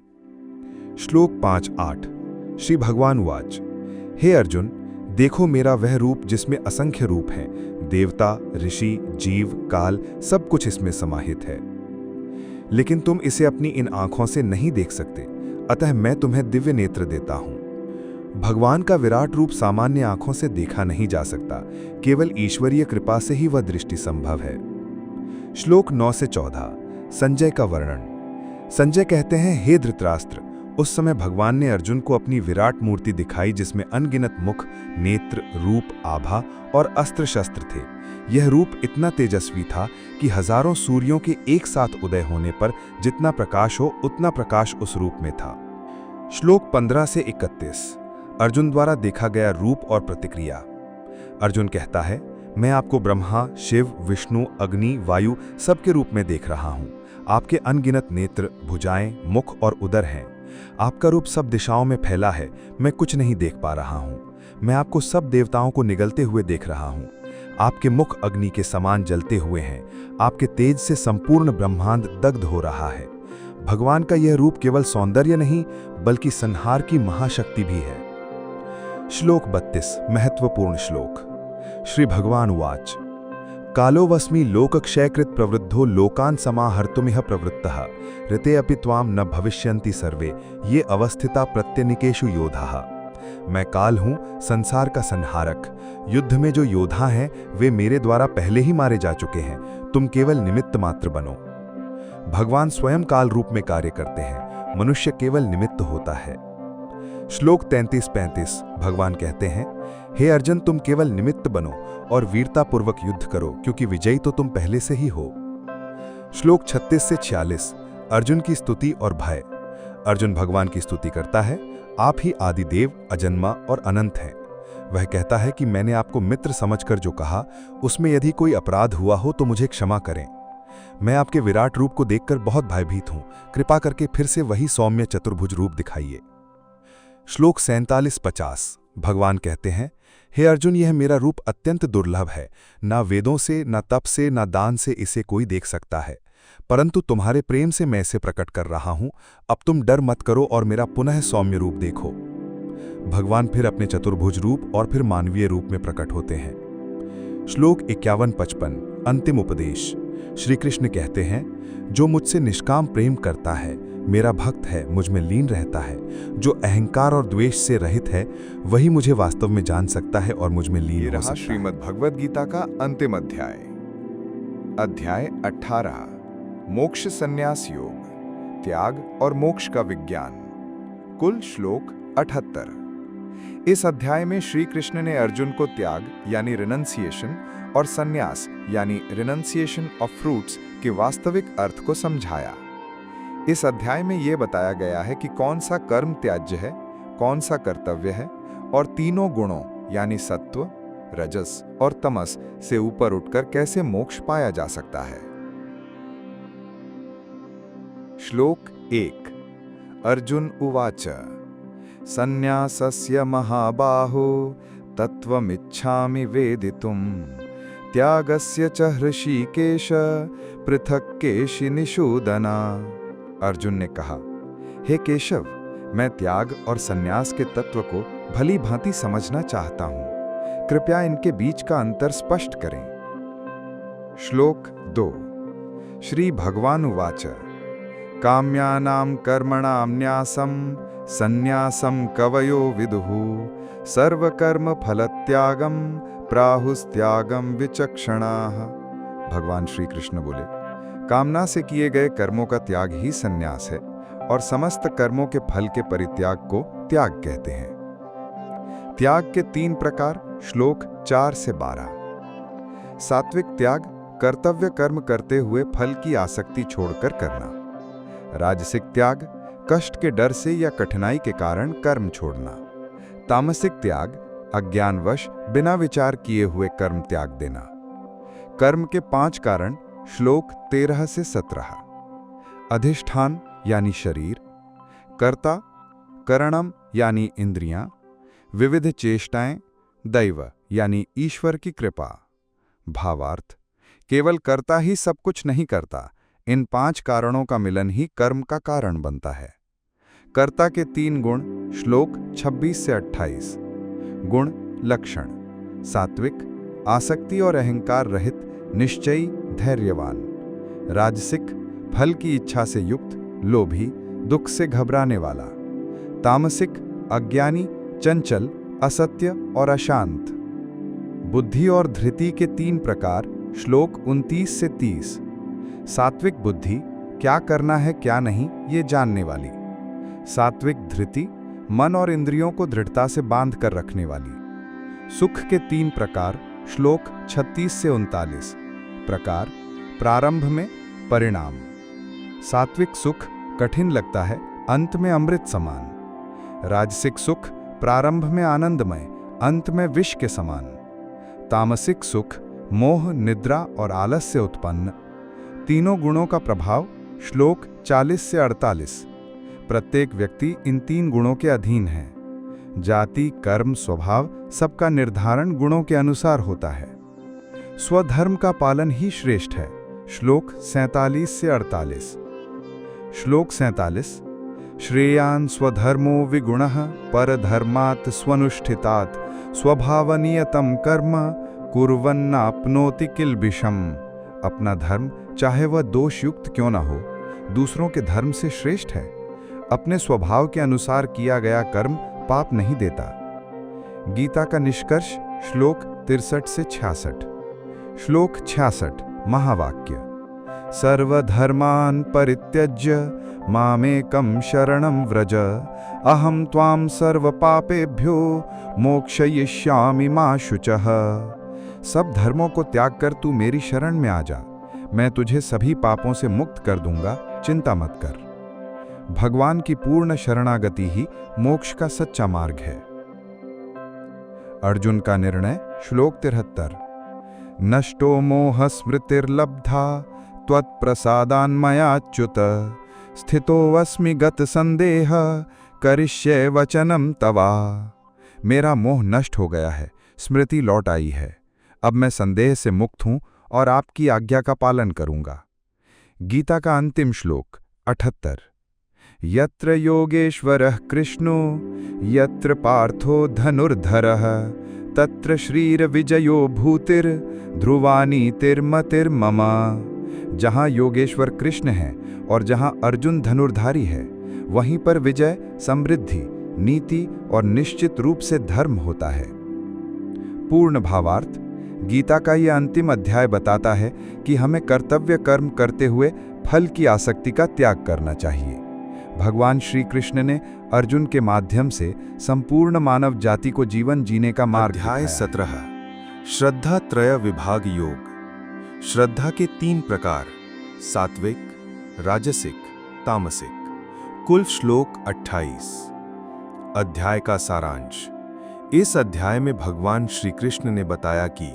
श्लोक 5-8। श्री भगवान उवाच, हे अर्जुन, देखो मेरा वह रूप जिसमें असंख्य रूप हैं, देवता, ऋषि, जीव, काल, सब कुछ इसमें समाहित है। लेकिन तुम इसे अपनी इन आंखों से नहीं देख सकते, अतः मैं तुम्हें दिव्य नेत्र देता हूं। भगवान का विराट रूप सामान्य आंखों से देखा नहीं जा सकता, केवल ईश्वरीय कृपा से ही वह दृष्टि संभव है। श्लोक 9-14। संजय का वर्णन। संजय कहते हैं, हे धृतराष्ट्र, उस समय भगवान ने अर्जुन को अपनी विराट मूर्ति दिखाई जिसमें अनगिनत मुख, नेत्र, रूप, आभा और अस्त्र शस्त्र थे। यह रूप इतना तेजस्वी था कि हजारों सूर्यों के एक साथ उदय होने पर जितना प्रकाश हो उतना प्रकाश उस रूप में था। श्लोक 15-31। अर्जुन द्वारा देखा गया रूप और प्रतिक्रिया। अर्जुन कहता है, मैं आपको ब्रह्मा, शिव, विष्णु, अग्नि, वायु सबके रूप में देख रहा हूं। आपके अनगिनत नेत्र, भुजाएं, मुख और उदर हैं। आपका रूप सब दिशाओं में फैला है, मैं कुछ नहीं देख पा रहा हूं। मैं आपको सब देवताओं को निगलते हुए देख रहा हूं। आपके मुख अग्नि के समान जलते हुए हैं। आपके तेज से संपूर्ण ब्रह्मांड दग्ध हो रहा है। भगवान का यह रूप केवल सौंदर्य नहीं, बल्कि संहार की महाशक्ति भी है। श्लोक 32। महत्वपूर्ण श्लोक। श्री भगवान उवाच, कालोवस्मि लोकक्षयकृत प्रवृद्धो लोकान् समाहर्तुमिह प्रवृत्तः ऋते अपि त्वां न भविष्यन्ति सर्वे ये अवस्थिता प्रत्यनिकेषु योधाः। मैं काल हूं, संसार का संहारक। युद्ध में जो योद्धा हैं वे मेरे द्वारा पहले ही मारे जा चुके हैं, तुम केवल निमित्त मात्र बनो। भगवान स्वयं काल रूप में कार्य करते हैं, मनुष्य केवल निमित्त होता है। श्लोक 33-35। भगवान कहते हैं, हे अर्जुन, तुम केवल निमित्त बनो और वीरतापूर्वक युद्ध करो, क्योंकि विजयी तो तुम पहले से ही हो। श्लोक 36-46। अर्जुन की स्तुति और भय। अर्जुन भगवान की स्तुति करता है, आप ही आदिदेव, अजन्मा और अनंत हैं। वह कहता है कि मैंने आपको मित्र समझकर जो कहा, उसमें यदि कोई अपराध हुआ हो तो मुझे क्षमा करें। मैं आपके विराट रूप को देखकर बहुत भयभीत हूं, कृपा करके फिर से वही सौम्य चतुर्भुज रूप दिखाइए। श्लोक 47-50। भगवान कहते हैं, हे अर्जुन, यह मेरा रूप अत्यंत दुर्लभ है। ना वेदों से, ना तप से, ना दान से इसे कोई देख सकता है, परंतु तुम्हारे प्रेम से मैं इसे प्रकट कर रहा हूं। अब तुम डर मत करो और मेरा पुनः सौम्य रूप देखो। भगवान फिर अपने चतुर्भुज रूप और फिर मानवीय रूप में प्रकट होते हैं। श्लोक 51-55। अंतिम उपदेश। श्री कृष्ण कहते हैं, जो मुझसे निष्काम प्रेम करता है, मेरा भक्त है, मुझ में लीन रहता है। जो अहंकार और द्वेष से रहित है, वही मुझे वास्तव में जान सकता है और मुझ में लीन हो सकता है। श्रीमद् भगवद गीता का अंतिम अध्याय, अध्याय 18, मोक्ष संन्यास योग, त्याग और मोक्ष का विज्ञान। कुल श्लोक 78। इस अध्याय में श्री कृष्ण ने अर्जुन को त्याग यानी रिनंसिएशन और संन्यास यानी रिनंसिएशन ऑफ फ्रूट्स के वास्तविक अर्थ को समझाया। इस अध्याय में यह बताया गया है कि कौन सा कर्म त्याज्य है, कौन सा कर्तव्य है, और तीनों गुणों यानी सत्व, रजस और तमस से ऊपर उठकर कैसे मोक्ष पाया जा सकता है। श्लोक 1। अर्जुन उवाच, संन्यासस्य महाबाहो तत्त्वमिच्छामि वेदितुं त्यागस्य च हृषीकेश पृथक् केशि निषूदना। अर्जुन ने कहा, हे केशव, मैं त्याग और संन्यास के तत्व को भली भांति समझना चाहता हूं। कृपया इनके बीच का अंतर स्पष्ट करें। श्लोक 2। श्री भगवान उवाच, काम्यानां कर्मणां न्यासं संन्यासं कवयो विदुः सर्वकर्म फलत्यागं प्राहुस्त्यागं विचक्षणाः। भगवान श्री कृष्ण बोले, कामना से किए गए कर्मों का त्याग ही संन्यास है और समस्त कर्मों के फल के परित्याग को त्याग कहते हैं। त्याग के 3 प्रकार। श्लोक 4 से 12। सात्विक त्याग, कर्तव्य कर्म करते हुए फल की आसक्ति छोड़कर करना। राजसिक त्याग, कष्ट के डर से या कठिनाई के कारण कर्म छोड़ना। तामसिक त्याग, अज्ञानवश बिना विचार किए हुए कर्म त्याग देना। कर्म के 5 कारण, श्लोक 13 से 17। अधिष्ठान यानी शरीर, कर्ता, करणम यानी इंद्रियां, विविध चेष्टाएं, दैव यानी ईश्वर की कृपा। भावार्थ, केवल कर्ता ही सब कुछ नहीं करता, इन 5 कारणों का मिलन ही कर्म का कारण बनता है। कर्ता के 3 गुण, श्लोक 26 से 28। गुण, लक्षण: सात्विक, आसक्ति और अहंकार रहित, निश्चयी, धैर्यवान। राजसिक, फल की इच्छा से युक्त, लोभी, दुख से घबराने वाला। तामसिक, अज्ञानी, चंचल, असत्य और अशांत। बुद्धि और धृति के 3 प्रकार, श्लोक 29 से 30। सात्विक बुद्धि, क्या करना है क्या नहीं ये जानने वाली। सात्विक धृति, मन और इंद्रियों को दृढ़ता से बांध कर रखने वाली। सुख के 3 प्रकार, श्लोक 36 से 39। प्रकार, प्रारंभ में, परिणाम। सात्विक सुख कठिन लगता है, अंत में अमृत समान। राजसिक सुख प्रारंभ में आनंदमय, अंत में विष के समान। तामसिक सुख मोह, निद्रा और आलस से उत्पन्न। तीनों गुणों का प्रभाव, श्लोक 40 से 48। प्रत्येक व्यक्ति इन 3 गुणों के अधीन है। जाति, कर्म, स्वभाव सबका निर्धारण गुणों के अनुसार होता है। स्वधर्म का पालन ही श्रेष्ठ है, श्लोक 47 से 48। श्लोक 47। श्रेयान् स्वधर्मो विगुणः परधर्मात् स्वनुष्ठितात् स्वभावनियतं कर्म कुर्वन्नाप्नोति किल्बिषम्। अपना धर्म, चाहे वह दोषयुक्त क्यों न हो, दूसरों के धर्म से श्रेष्ठ है। अपने स्वभाव के अनुसार किया गया कर्म पाप नहीं देता। गीता का निष्कर्ष, श्लोक 63 से 66। श्लोक 66, महावाक्य: सर्वधर्मान् परित्यज्य मामेकं शरणं व्रज, अहं त्वां सर्वपापेभ्यो मोक्षयिष्यामि मा शुचः। सब धर्मों को त्याग कर तू मेरी शरण में आ जा, मैं तुझे सभी पापों से मुक्त कर दूंगा, चिंता मत कर। भगवान की पूर्ण शरणागति ही मोक्ष का सच्चा मार्ग है। अर्जुन का निर्णय, श्लोक 73। नष्टो मोह स्मृतिर्लब्धा त्वत्प्रसादान्मयाच्युत, स्थितोऽस्मि गत संदेह करिष्ये वचनम तवा। मेरा मोह नष्ट हो गया है, स्मृति लौट आई है। अब मैं संदेह से मुक्त हूं और आपकी आज्ञा का पालन करूंगा। गीता का अंतिम श्लोक, 78। यत्र योगेश्वरः कृष्णो यत्र पार्थो धनुर्धरः तत्र श्रीर्विजयो भूतिर् ध्रुवानीतिर्मतिर्मम। जहाँ योगेश्वर कृष्ण है और जहाँ अर्जुन धनुर्धारी है, वहीं पर विजय, समृद्धि, नीति और निश्चित रूप से धर्म होता है। पूर्ण भावार्थ: गीता का यह अंतिम अध्याय बताता है कि हमें कर्तव्य कर्म करते हुए फल की आसक्ति का त्याग करना चाहिए। भगवान श्री कृष्ण ने अर्जुन के माध्यम से संपूर्ण मानव जाति को जीवन जीने का मार्ग अध्याय दिखाया। 17, श्रद्धा त्रय विभाग योग। श्रद्धा के 3 प्रकार, सात्विक, राजसिक, तामसिक। कुल श्लोक 28। अध्याय का सारांश। इस अध्याय में भगवान श्री कृष्ण ने बताया कि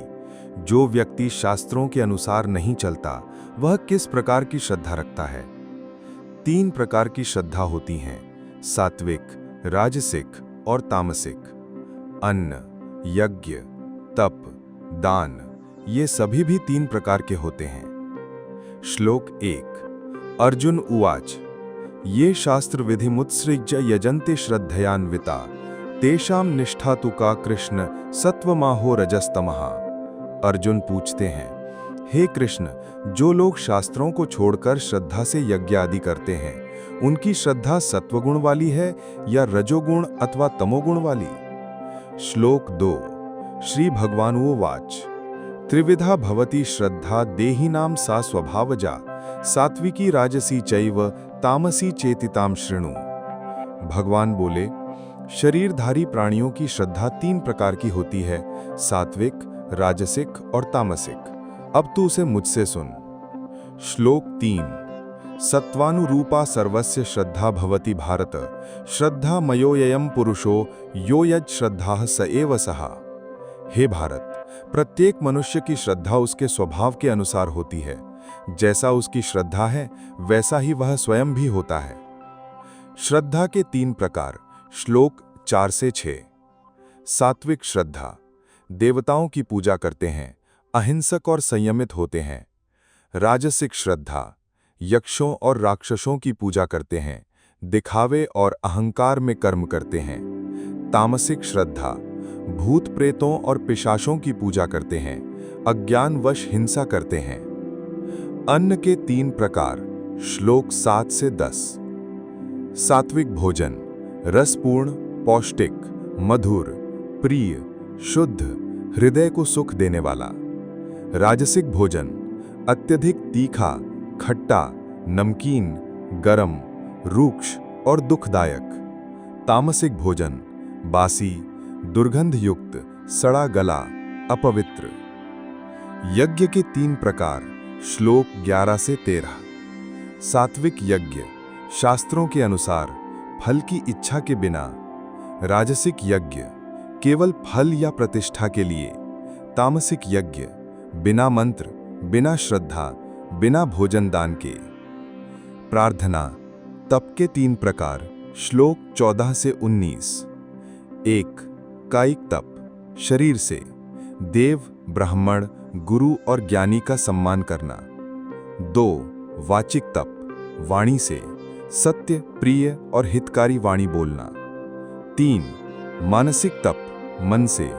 जो व्यक्ति शास्त्रों के अनुसार नहीं चलता, वह किस प्रकार की श्रद्धा रखता है। 3 प्रकार की श्रद्धा होती हैं, सात्विक, राजसिक और तामसिक। अन्न, यज्ञ, तप, दान, ये सभी भी 3 प्रकार के होते हैं। श्लोक 1। अर्जुन उवाच: ये शास्त्र विधिमुत्सृज्य यजन्ते श्रद्धयान्विता तेषां निष्ठा तु का कृष्ण सत्वमाहो रजस्तमः। अर्जुन पूछते हैं, हे कृष्ण, जो लोग शास्त्रों को छोड़कर श्रद्धा से यज्ञ आदि करते हैं, उनकी श्रद्धा सत्वगुण वाली है या रजोगुण अथवा तमोगुण वाली। श्लोक 2। श्री भगवानुवाच: त्रिविधा भवति श्रद्धा देहिनां सा स्वभावजा सात्विकी राजसी चैव तामसी चेतितां शृणु। भगवान बोले, शरीरधारी प्राणियों की श्रद्धा 3 प्रकार की होती है, सात्विक, राजसिक और तामसिक। अब तू उसे मुझसे सुन। श्लोक 3। सत्वानुरूपा सर्वस्य श्रद्धा भवति भारत, श्रद्धा मयोययम पुरुषो यो यज श्रद्धा स एव सहा। हे भारत, प्रत्येक मनुष्य की श्रद्धा उसके स्वभाव के अनुसार होती है। जैसा उसकी श्रद्धा है वैसा ही वह स्वयं भी होता है। श्रद्धा के 3 प्रकार। श्लोक 4 से 6। सात्विक श्रद्धा, देवताओं की पूजा करते हैं, अहिंसक और संयमित होते हैं। राजसिक श्रद्धा, यक्षों और राक्षसों की पूजा करते हैं, दिखावे और अहंकार में कर्म करते हैं। तामसिक श्रद्धा, भूत प्रेतों और पिशाचों की पूजा करते हैं, अज्ञानवश हिंसा करते हैं। अन्न के 3 प्रकार। श्लोक 7 से 10। सात्विक भोजन, रसपूर्ण, पौष्टिक, मधुर, प्रिय, शुद्ध, हृदय को सुख देने वाला। राजसिक भोजन, अत्यधिक तीखा, खट्टा, नमकीन, गरम, रूक्ष और दुखदायक। तामसिक भोजन, बासी, दुर्गंधयुक्त, सड़ा गला, अपवित्र। यज्ञ के 3 प्रकार। श्लोक 11 से 13। सात्विक यज्ञ, शास्त्रों के अनुसार, फल की इच्छा के बिना। राजसिक यज्ञ, केवल फल या प्रतिष्ठा के लिए। तामसिक यज्ञ, बिना मंत्र, बिना श्रद्धा, बिना भोजन दान के। प्रार्थना, तप के 3 प्रकार। श्लोक 14 से 19। 1. कायिक तप, शरीर से, देव, ब्राह्मण, गुरु और ज्ञानी का सम्मान करना। 2. वाचिक तप, वाणी से, सत्य, प्रिय और हितकारी वाणी बोलना। 3. मानसिक तप, मन से,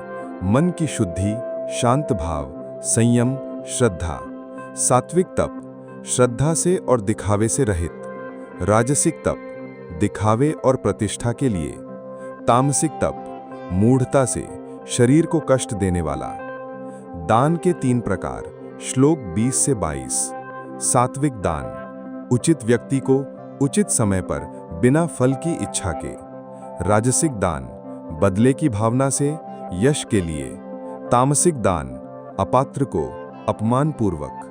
मन की शुद्धि, शांत भाव, संयम, श्रद्धा। सात्विक तप, श्रद्धा से और दिखावे से रहित। राजसिक तप, दिखावे और प्रतिष्ठा के लिए। तामसिक तप, मूढ़ता से, शरीर को कष्ट देने वाला। दान के 3 प्रकार। श्लोक 20 से 22। सात्विक दान, उचित व्यक्ति को उचित समय पर बिना फल की इच्छा के। राजसिक दान, बदले की भावना से, यश के लिए। तामसिक दान, अपात्र को अपमानपूर्वक।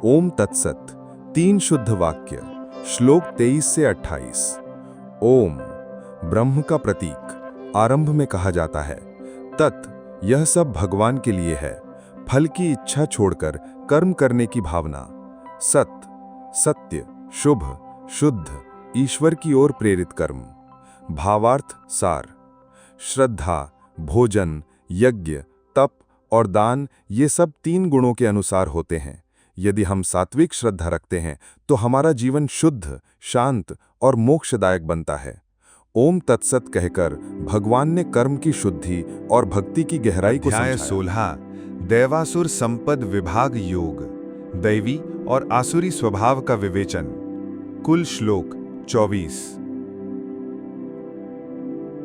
ओम तत्सत। 3 शुद्ध वाक्य। श्लोक 23 से 28। ओम, ब्रह्म का प्रतीक, आरंभ में कहा जाता है। तत्, यह सब भगवान के लिए है, फल की इच्छा छोड़कर कर्म करने की भावना। सत, सत्य, शुभ, शुद्ध, ईश्वर की ओर प्रेरित कर्म। भावार्थ सार। श्रद्धा, भोजन, यज्ञ, तप और दान, ये सब 3 गुणों के अनुसार होते हैं। यदि हम सात्विक श्रद्धा रखते हैं तो हमारा जीवन शुद्ध, शांत और मोक्षदायक बनता है। ओम तत्सत कहकर भगवान ने कर्म की शुद्धि और भक्ति की गहराई को अध्याय समझाया। 16। दैवासुर संपद विभाग योग, दैवी और आसुरी स्वभाव का विवेचन। कुल श्लोक 24।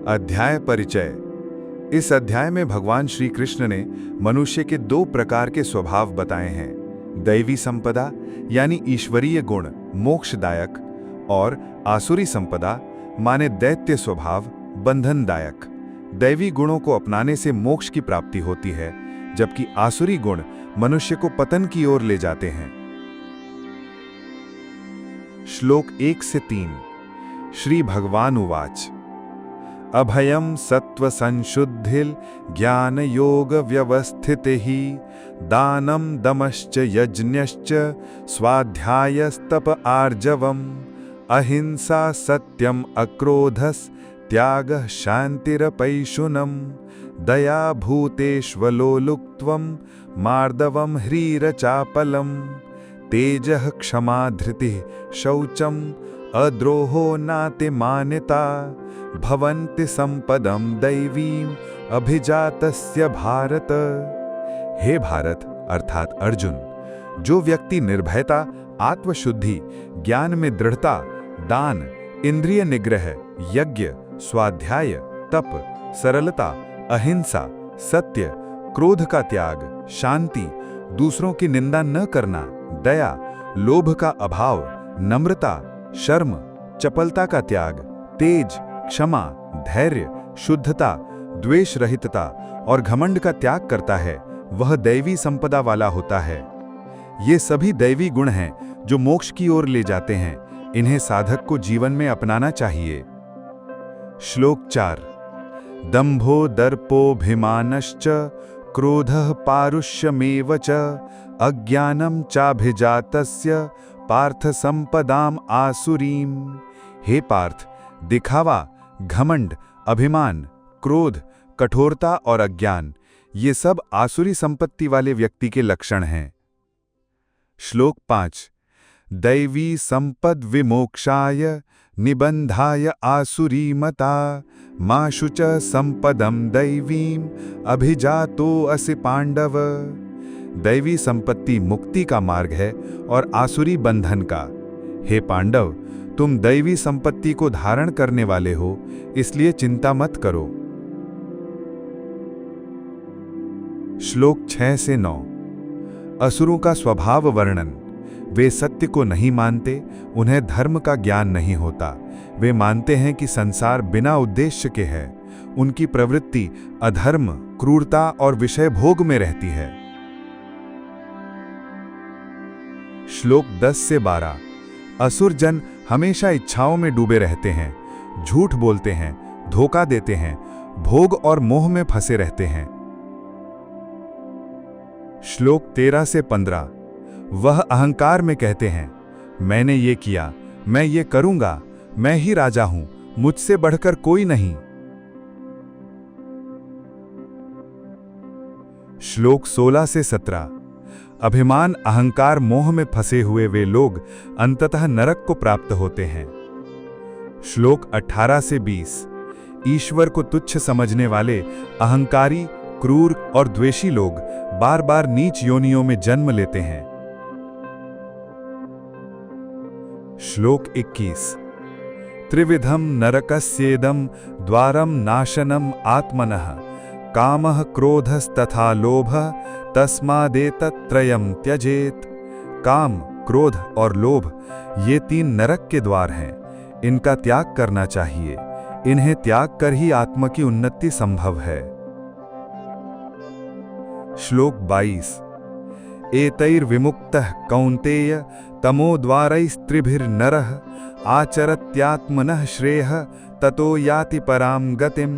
अध्याय परिचय। इस अध्याय में भगवान श्री कृष्ण ने मनुष्य के 2 प्रकार के स्वभाव बताए हैं। दैवी संपदा यानी ईश्वरीय गुण, मोक्षदायक, और आसुरी संपदा माने दैत्य स्वभाव, बंधनदायक। दैवी गुणों को अपनाने से मोक्ष की प्राप्ति होती है, जबकि आसुरी गुण मनुष्य को पतन की ओर ले जाते हैं। श्लोक 1 से 3। श्री भगवान उवाच। अभयम सत्व संशुद्धिल ज्ञान योग व्यवस्थितिः दानम दमश्च यज्ञश्च स्वाध्यायस्तप आर्जवम् अहिंसा सत्यम अक्रोधस् त्यागः शान्तिरपैशुनम् दया भूतेष्वलोलुप्त्वं मार्दवं ह्रीरचापलम् तेजः क्षमा धृतिः शौचम् अद्रोहो नातिमानिता भवन्ति संपदं दैवीम् अभिजातस्य भारत। हे भारत अर्थात अर्जुन, जो व्यक्ति निर्भयता, आत्मशुद्धि, ज्ञान में दृढ़ता, दान, इंद्रिय निग्रह, यज्ञ, स्वाध्याय, तप, सरलता, अहिंसा, सत्य, क्रोध का त्याग, शांति, दूसरों की निंदा न करना, दया, लोभ का अभाव, नम्रता, शर्म, चपलता का त्याग, तेज, क्षमा, धैर्य, शुद्धता, द्वेष रहितता और घमंड का त्याग करता है, वह दैवी संपदा वाला होता है। ये सभी दैवी गुण हैं जो मोक्ष की ओर ले जाते हैं। इन्हें साधक को जीवन में अपनाना चाहिए। श्लोक 4। दंभो दर्पोभिमानश्च क्रोधः पारुष्यमेव च अज्ञानं चाभिजातस्य पार्थ संपदाम आसुरीम। हे पार्थ, दिखावा, घमंड, अभिमान, क्रोध, कठोरता और अज्ञान, ये सब आसुरी संपत्ति वाले व्यक्ति के लक्षण हैं। श्लोक 5। दैवी संपद विमोक्षाय निबंधाय आसुरीमता मा शुच संपदम दैवीम अभिजातो असि पांडव। दैवी संपत्ति मुक्ति का मार्ग है और आसुरी बंधन का। हे पांडव, तुम दैवी संपत्ति को धारण करने वाले हो, इसलिए चिंता मत करो। श्लोक 6 से 9। असुरों का स्वभाव वर्णन। वे सत्य को नहीं मानते, उन्हें धर्म का ज्ञान नहीं होता। वे मानते हैं कि संसार बिना उद्देश्य के है। उनकी प्रवृत्ति अधर्म, क्रूरता और विषय भोग में रहती है। श्लोक 10 से 12। असुर जन हमेशा इच्छाओं में डूबे रहते हैं, झूठ बोलते हैं, धोखा देते हैं, भोग और मोह में फंसे रहते हैं। श्लोक 13 से 15। वह अहंकार में कहते हैं, मैंने ये किया, मैं ये करूंगा, मैं ही राजा हूं, मुझसे बढ़कर कोई नहीं। श्लोक 16 से 17। अभिमान, अहंकार, मोह में फंसे हुए वे लोग अंततः नरक को प्राप्त होते हैं। श्लोक 18 से 20। ईश्वर को तुच्छ समझने वाले अहंकारी, क्रूर और द्वेषी लोग बार बार नीच योनियों में जन्म लेते हैं। श्लोक 21। त्रिविधम नरकस्येदं द्वारम नाशनम आत्मनः कामः क्रोधस्तथा लोभः तस्मादेतत्त्रयं त्यजेत। काम, क्रोध और लोभ, ये 3 नरक के द्वार हैं। इनका त्याग करना चाहिए। इन्हें त्याग कर ही आत्मा की उन्नति संभव है। श्लोक 22। एतैर्विमुक्तः कौन्तेय तमोद्वारैस्त्रिभिर्नरः आचरत्यात्मनः श्रेयः ततो याति पराम गतिम।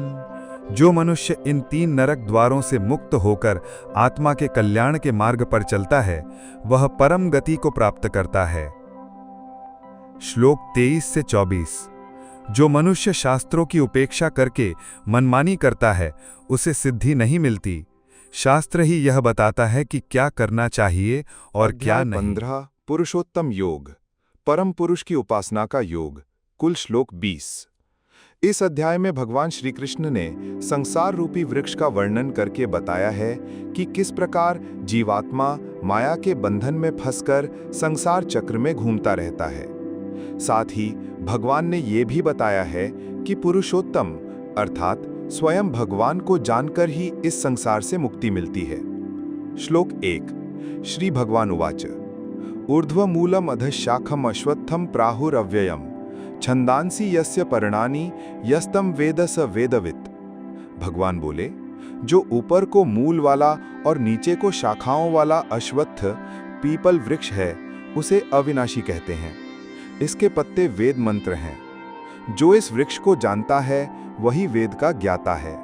जो मनुष्य इन 3 नरक द्वारों से मुक्त होकर आत्मा के कल्याण के मार्ग पर चलता है, वह परम गति को प्राप्त करता है। श्लोक 23 से 24। जो मनुष्य शास्त्रों की उपेक्षा करके मनमानी करता है, उसे सिद्धि नहीं मिलती। शास्त्र ही यह बताता है कि क्या करना चाहिए और क्या नहीं। 15। पुरुषोत्तम योग, परम पुरुष की उपासना का योग। कुल श्लोक 20। इस अध्याय में भगवान श्री कृष्ण ने संसार रूपी वृक्ष का वर्णन करके बताया है कि किस प्रकार जीवात्मा माया के बंधन में फंसकर संसार चक्र में घूमता रहता है। साथ ही भगवान ने ये भी बताया है कि पुरुषोत्तम अर्थात स्वयं भगवान को जानकर ही इस संसार से मुक्ति मिलती है। श्लोक 1। श्री भगवान उवाच ऊर्ध्वमूलम अधशाखम अश्वत्थम प्राहुरव्ययम छंदांसी यस्य पर्णानि यस्तम वेद स वेदवित्। भगवान बोले, जो ऊपर को मूल वाला और नीचे को शाखाओं वाला अश्वत्थ पीपल वृक्ष है, उसे अविनाशी कहते हैं। इसके पत्ते वेद मंत्र हैं। जो इस वृक्ष को जानता है, वही वेद का ज्ञाता है।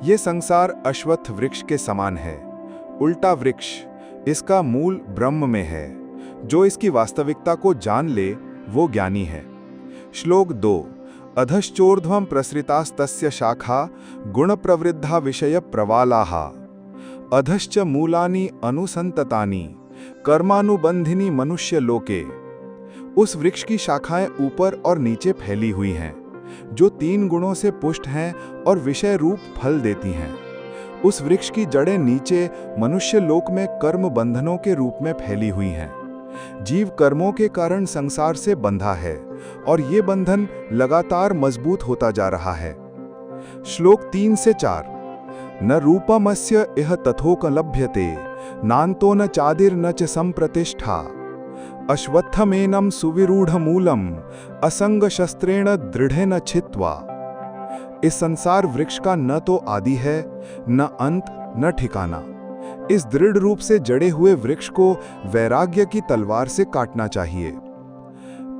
ये संसार अश्वत्थ वृक्ष के समान है। उल्टा वृक्ष, इसका मूल ब्रह्म में है। जो इसकी वास्तविकता को जान ले, वो ज्ञानी है। श्लोक 2। अधश्चोर्ध्वं प्रसृतास्तस्य शाखा गुण प्रवृद्धा विषय प्रवालाः अधश्च मूलानि अनुसंततानि कर्मानुबंधिनी मनुष्य लोके। उस वृक्ष की शाखाएं ऊपर और नीचे फैली हुई हैं, जो 3 गुणों से पुष्ट हैं और विषय रूप फल देती हैं। उस वृक्ष की जड़ें नीचे मनुष्य लोक में कर्म बंधनों के रूप में फैली हुई हैं। जीव कर्मों के कारण संसार से बंधा है और ये बंधन लगातार मजबूत होता जा रहा है। श्लोक 3 से 4। न रूपमस्य इह तथोकलभ्यते नान्तो न चादिर न च संप्रतिष्ठा अश्वत्थमेनं सुविरूढ़मूलम असंग शस्त्रेण दृढ़ेन छित्त्वा। इस संसार वृक्ष का न तो आदि है, न अंत, न ठिकाना। इस दृढ़ रूप से जड़े हुए वृक्ष को वैराग्य की तलवार से काटना चाहिए।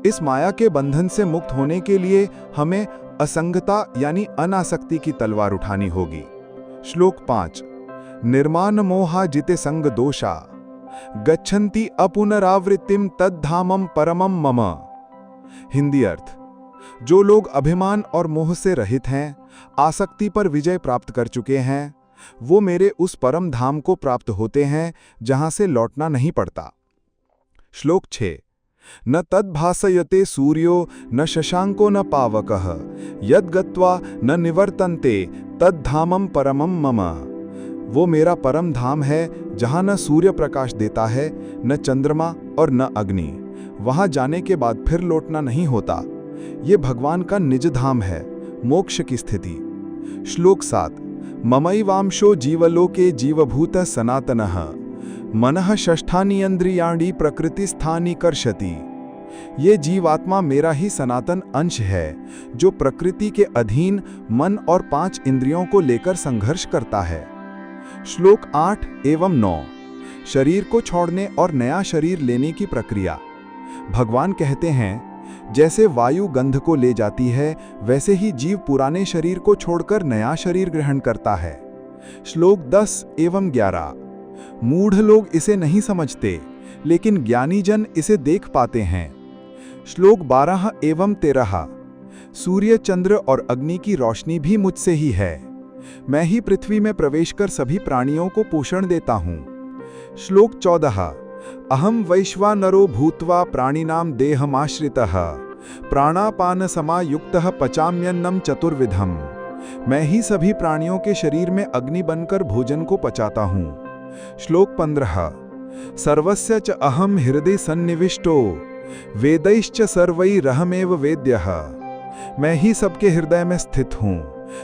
इस माया के बंधन से मुक्त होने के लिए हमें असंगता यानी अनासक्ति की तलवार उठानी होगी। श्लोक 5। निर्माण मोहा जिते संग दोषा गच्छन्ति अपुनरावृत्तिम तद्धामम परमम मम। हिंदी अर्थ: जो लोग अभिमान और मोह से रहित हैं, आसक्ति पर विजय प्राप्त कर चुके हैं, वो मेरे उस परम धाम को प्राप्त होते हैं जहां से लौटना नहीं पड़ता। श्लोक 6। न तद्भासयते सूर्यो न शशांको न पावकः यद् गत्वा न निवर्तन्ते तद्धामम परमम मम। वो मेरा परम धाम है जहां न सूर्य प्रकाश देता है, न चंद्रमा और न अग्नि। वहां जाने के बाद फिर लौटना नहीं होता। ये भगवान का निज धाम है, मोक्ष की स्थिति। श्लोक 7। ममैवांशो जीवलोके जीवभूत सनातनः मनः षष्ठानि इंद्रियाणि प्रकृतिस्थानि कर्षति। ये जीवात्मा मेरा ही सनातन अंश है जो प्रकृति के अधीन मन और 5 इंद्रियों को लेकर संघर्ष करता है। श्लोक 8 एवं 9। शरीर को छोड़ने और नया शरीर लेने की प्रक्रिया। भगवान कहते हैं, जैसे वायु गंध को ले जाती है, वैसे ही जीव पुराने शरीर को छोड़कर नया शरीर ग्रहण करता है। श्लोक 10 एवं 11। मूढ़ लोग इसे नहीं समझते, लेकिन ज्ञानी जन इसे देख पाते हैं। श्लोक 12 एवं 13। सूर्य, चंद्र और अग्नि की रोशनी भी मुझसे ही है। मैं ही पृथ्वी में प्रवेश कर सभी प्राणियों को पोषण देता हूँ। श्लोक 14। अहम वैश्वानरो भूत्वा प्राणिनां देहमाश्रितः प्राणापान समायुक्तः पचाम्यन्नम चतुर्विधम। मैं ही सभी प्राणियों के शरीर में अग्नि बनकर भोजन को पचाता हूँ। श्लोक 15। सर्वस्य च अहम हृदय सन्निविष्टो वेदैश्च सर्वैरहमेव वेद्यः। मैं ही सबके हृदय में स्थित हूँ।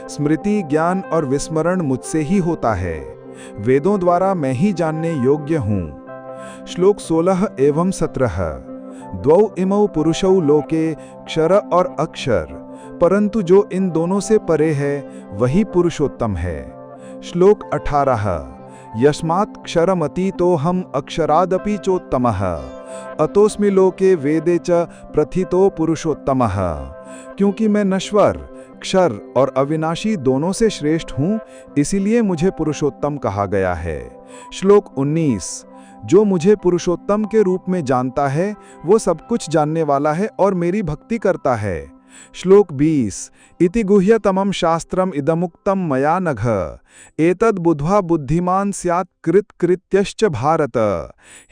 स्मृति, ज्ञान और विस्मरण मुझसे ही होता है। वेदों द्वारा मैं ही जानने योग्य हूँ। श्लोक 16 एवं 17। द्वौ इमौ पुरुषौ लोके क्षर और अक्षर, परंतु जो इन दोनों से परे है वही पुरुषोत्तम है। श्लोक 18। यस्मात् क्षरमतीतो हम अक्षरादपि चोत्तमः अतोस्मि लोके वेदे च प्रथितो पुरुषोत्तमः। क्योंकि मैं नश्वर, क्षर और अविनाशी दोनों से श्रेष्ठ हूँ, इसीलिए मुझे पुरुषोत्तम कहा गया है। श्लोक 19। जो मुझे पुरुषोत्तम के रूप में जानता है वो सब कुछ जानने वाला है और मेरी भक्ति करता है। श्लोक 20। इति गुह्यतमं शास्त्रम इदमुक्तम मया नघ एतद् बुद्ध्वा बुद्धिमान स्यात् कृतकृत्यश्च भारत।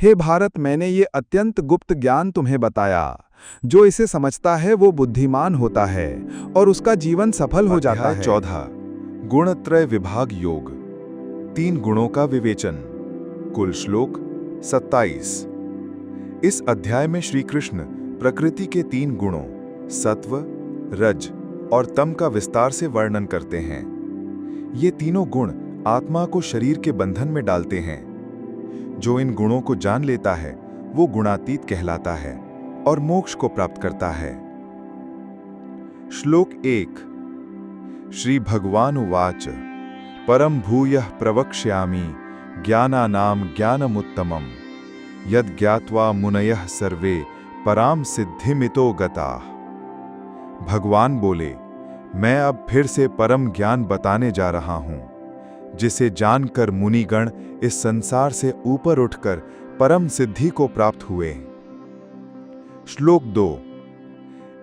हे भारत, मैंने ये अत्यंत गुप्त ज्ञान तुम्हें बताया। जो इसे समझता है वो बुद्धिमान होता है और उसका जीवन सफल हो जाता है। 14। गुणत्रय विभाग योग, 3 गुणों का विवेचन। कुल श्लोक 27। इस अध्याय में श्री कृष्ण प्रकृति के 3 गुणों सत्व, रज और तम का विस्तार से वर्णन करते हैं। ये तीनों गुण आत्मा को शरीर के बंधन में डालते हैं। जो इन गुणों को जान लेता है वो गुणातीत कहलाता है और मोक्ष को प्राप्त करता है। श्लोक 1। श्री भगवान उवाच परम भूयः प्रवक्ष्यामि ज्ञानानां ज्ञानमुत्तमम् यद् ज्ञात्वा मुनयः सर्वे पराम सिद्धिमितो गताः। भगवान बोले, मैं अब फिर से परम ज्ञान बताने जा रहा हूं, जिसे जानकर मुनिगण इस संसार से ऊपर उठकर परम सिद्धि को प्राप्त हुए। श्लोक 2।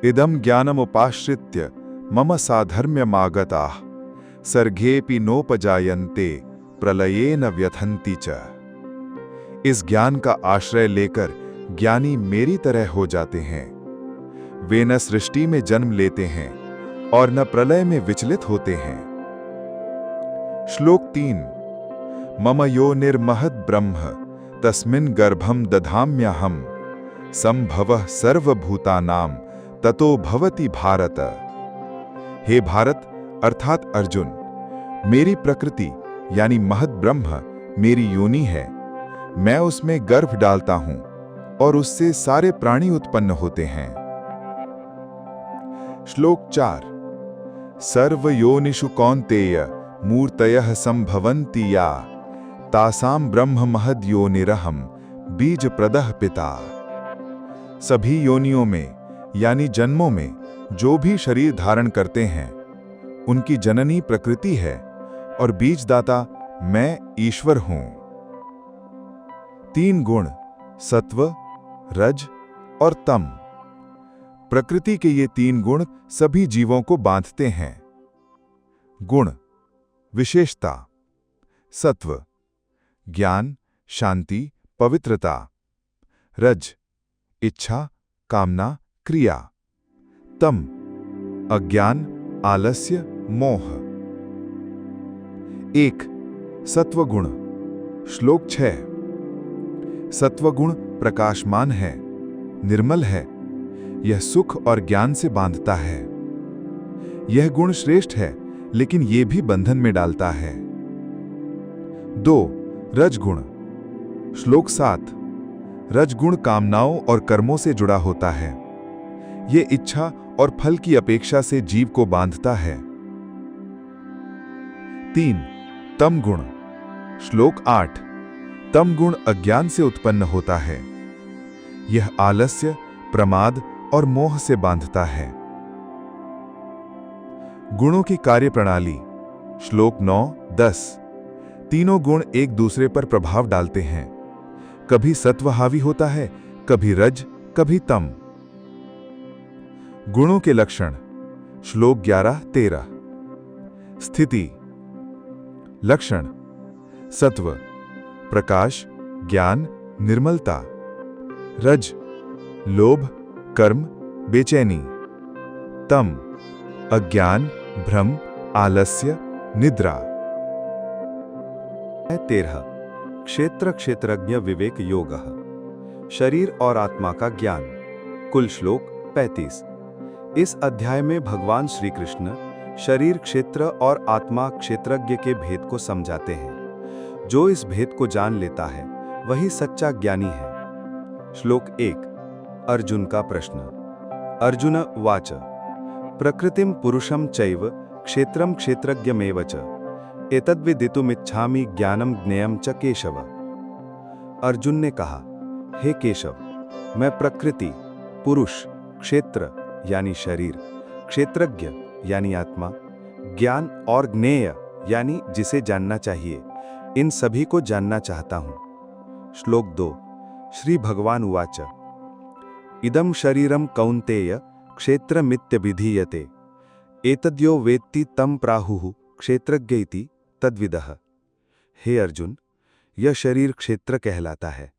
इदं ज्ञानमुपाश्रित्य मम साधर्म्यमागताः सर्गेऽपि नोपजायन्ते प्रलये न व्यथन्ति च। इस ज्ञान का आश्रय लेकर ज्ञानी मेरी तरह हो जाते हैं। वे न सृष्टि में जन्म लेते हैं और न प्रलय में विचलित होते हैं। श्लोक 3। मम यो निर्महद् ब्रह्म तस्मिन् गर्भं दधाम्यहम् संभवः सर्वभूतानां ततो भवति भारत। हे भारत अर्थात अर्जुन, मेरी प्रकृति यानी महद ब्रह्म मेरी योनि है। मैं उसमें गर्भ डालता हूं और उससे सारे प्राणी उत्पन्न होते हैं। श्लोक 4। सर्वयोनिषु कौन्तेय मूर्तयः संभवन्ति या तासाम ब्रह्म महद योनिरहम बीज प्रदह पिता। सभी योनियों में यानी जन्मों में जो भी शरीर धारण करते हैं उनकी जननी प्रकृति है और बीजदाता मैं ईश्वर हूं। 3 गुण सत्व, रज और तम। प्रकृति के ये 3 गुण सभी जीवों को बांधते हैं। गुण विशेषता, सत्व ज्ञान, शांति, पवित्रता। रज इच्छा, कामना, क्रिया। तम अज्ञान, आलस्य, मोह। 1 सत्वगुण। श्लोक 6। सत्वगुण प्रकाशमान है, निर्मल है, यह सुख और ज्ञान से बांधता है। यह गुण श्रेष्ठ है लेकिन यह भी बंधन में डालता है। 2 रजगुण। श्लोक 7। रजगुण कामनाओं और कर्मों से जुड़ा होता है। यह इच्छा और फल की अपेक्षा से जीव को बांधता है। 3 तम गुण। श्लोक 8। तम गुण अज्ञान से उत्पन्न होता है। यह आलस्य, प्रमाद और मोह से बांधता है। गुणों की कार्यप्रणाली। श्लोक 9-10। तीनों गुण एक दूसरे पर प्रभाव डालते हैं। कभी सत्व हावी होता है, कभी रज, कभी तम। गुणों के लक्षण। श्लोक 11-13। स्थिति। लक्षण। सत्व प्रकाश, ज्ञान, निर्मलता। रज लोभ, कर्म, बेचैनी। तम अज्ञान, भ्रम, आलस्य, निद्रा। 13 क्षेत्र क्षेत्रज्ञ विवेक योगः। शरीर और आत्मा का ज्ञान। कुल श्लोक 35। इस अध्याय में भगवान श्री कृष्ण शरीर क्षेत्र और आत्मा क्षेत्रज्ञ के भेद को समझाते हैं। जो इस भेद को जान लेता है वही सच्चा ज्ञानी है। श्लोक 1 अर्जुन का प्रश्न। अर्जुन उवाच प्रकृतिम पुरुषम चैव क्षेत्रम क्षेत्रज्ञमेव च एतद्विदितुमिच्छामि ज्ञानम ज्ञेयम च केशव। अर्जुन ने कहा, हे केशव, मैं प्रकृति, पुरुष, क्षेत्र यानी शरीर, क्षेत्रज्ञ यानी आत्मा, ज्ञान और ज्ञेय यानी जिसे जानना चाहिए, इन सभी को जानना चाहता हूं। श्लोक 2 श्री भगवान उवाच इदं शरीरम कौन्तेय क्षेत्रमित्यभिधीयते एतद्यो वेत्ति तं प्राहुः क्षेत्रज्ञ इति तद्विदः। हे अर्जुन, यह शरीर क्षेत्र कहलाता है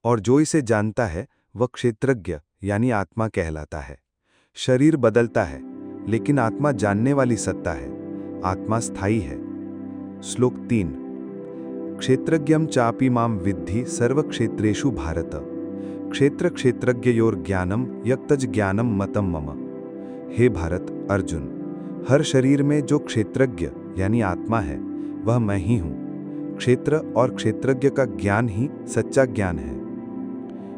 और जो इसे जानता है वह क्षेत्रज्ञ यानी आत्मा कहलाता है। शरीर बदलता है लेकिन आत्मा जानने वाली सत्ता है। आत्मा स्थायी है। श्लोक 3 क्षेत्रज्ञं चापि मां विद्धि सर्वक्षेत्रेषु भारत क्षेत्र क्षेत्रज्ञयोर ज्ञानम यक्तज ज्ञानम मतम मम। हे भारत, अर्जुन, हर शरीर में जो क्षेत्रज्ञ यानी आत्मा है वह मैं ही हूं। क्षेत्र और क्षेत्रज्ञ का ज्ञान ही सच्चा ज्ञान है।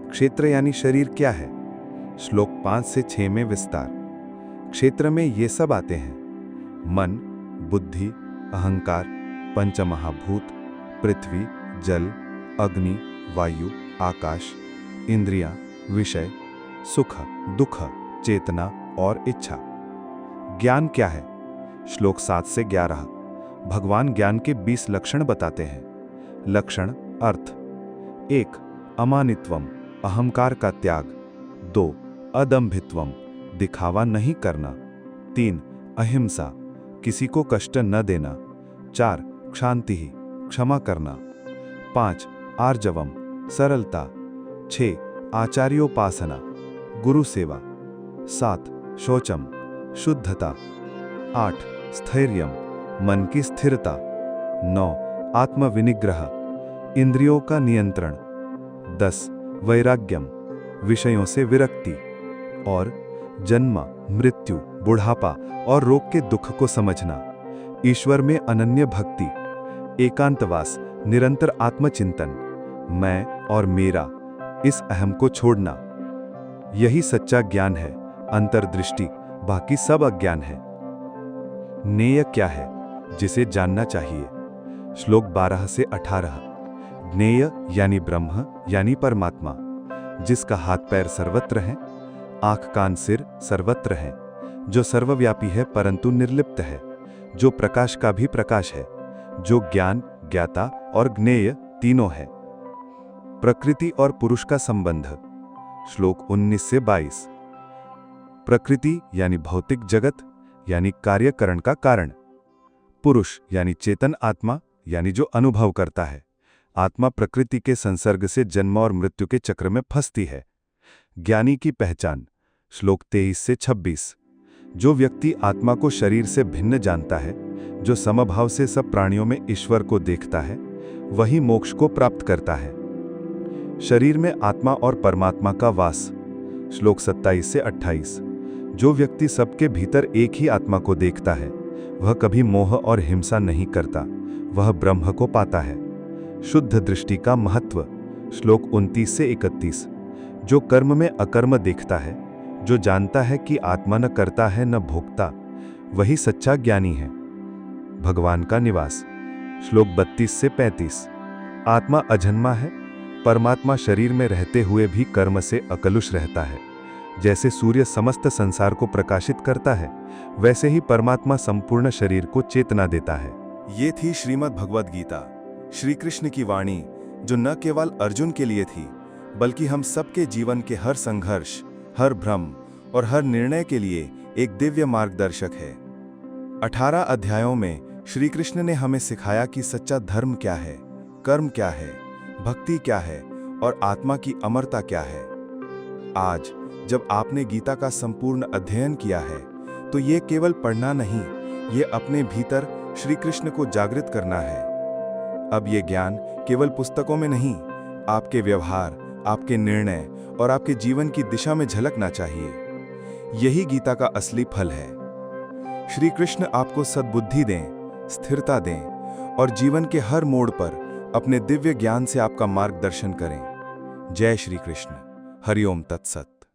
क्षेत्र यानी शरीर क्या है? श्लोक 5 से 6 में विस्तार। क्षेत्र में ये सब आते हैं: मन, बुद्धि, अहंकार, पंचमहाभूत, पृथ्वी, जल, अग्नि, वायु, आकाश, इंद्रियां, विषय, सुख, दुख, चेतना और इच्छा। ज्ञान क्या है? श्लोक 7 से 11 भगवान ज्ञान के 20 लक्षण बताते हैं। लक्षण अर्थ: 1 अमानित्वम अहंकार का त्याग। 2 अदंभित्वम दिखावा नहीं करना। 3 अहिंसा किसी को कष्ट न देना। 4 क्षांति क्षमा करना। 5 आर्जवम सरलता। 6 आचार्योपासना गुरु सेवा। 7 शौचम शुद्धता। 8 स्थैर्यम मन की स्थिरता। 9 आत्मविनिग्रह इंद्रियों का नियंत्रण। 10 वैराग्यम विषयों से विरक्ति। और जन्म, मृत्यु, बुढ़ापा और रोग के दुख को समझना। ईश्वर में अनन्य भक्ति, एकांतवास, निरंतर आत्मचिंतन, मैं और मेरा, इस अहम को छोड़ना। यही सच्चा ज्ञान है। अंतर्दृष्टि, बाकी सब अज्ञान है। नेय क्या है जिसे जानना चाहिए? श्लोक 12 से 18 ज्ञेय यानी ब्रह्म यानी परमात्मा, जिसका हाथ पैर सर्वत्र है, आंख कान सिर सर्वत्र है, जो सर्वव्यापी है परंतु निर्लिप्त है, जो प्रकाश का भी प्रकाश है, जो ज्ञान, ज्ञाता और ज्ञेय तीनों है। प्रकृति और पुरुष का संबंध, श्लोक 19 से 22। प्रकृति यानी भौतिक जगत यानी कार्यकरण का कारण, पुरुष यानी चेतन आत्मा यानी जो अनुभव करता है। आत्मा प्रकृति के संसर्ग से जन्म और मृत्यु के चक्र में फंसती है। ज्ञानी की पहचान, श्लोक 23 से 26। जो व्यक्ति आत्मा को शरीर से भिन्न जानता है, जो समभाव से सब प्राणियों में ईश्वर को देखता है, वही मोक्ष को प्राप्त करता है। शरीर में आत्मा और परमात्मा का वास, श्लोक 27 से 28। जो व्यक्ति सबके भीतर एक ही आत्मा को देखता है, वह कभी मोह और हिंसा नहीं करता, वह ब्रह्म को पाता है। शुद्ध दृष्टि का महत्व, श्लोक 29 से 31। जो कर्म में अकर्म देखता है, जो जानता है कि आत्मा न करता है न भोगता, वही सच्चा ज्ञानी है। भगवान का निवास, श्लोक 32 से 35। आत्मा अजन्मा है, परमात्मा शरीर में रहते हुए भी कर्म से अकलुष रहता है। जैसे सूर्य समस्त संसार को प्रकाशित करता है, वैसे ही परमात्मा संपूर्ण शरीर को चेतना देता है। ये थी श्रीमद् भगवद गीता, श्री कृष्ण की वाणी, जो न केवल अर्जुन के लिए थी, बल्कि हम सबके जीवन के हर संघर्ष, हर भ्रम और हर निर्णय के लिए एक दिव्य मार्गदर्शक है। 18 अध्यायों में श्री कृष्ण ने हमें सिखाया कि सच्चा धर्म क्या है, कर्म क्या है, भक्ति क्या है और आत्मा की अमरता क्या है। आज जब आपने गीता का संपूर्ण अध्ययन किया है, तो ये केवल पढ़ना नहीं, ये अपने भीतर श्री कृष्ण को जागृत करना है। अब ये ज्ञान केवल पुस्तकों में नहीं, आपके व्यवहार, आपके निर्णय और आपके जीवन की दिशा में झलकना चाहिए। यही गीता का असली फल है। श्री कृष्ण आपको सद्बुद्धि दें, स्थिरता दें और जीवन के हर मोड़ पर अपने दिव्य ज्ञान से आपका मार्गदर्शन करें। जय श्री कृष्ण। हरिओम तत्सत।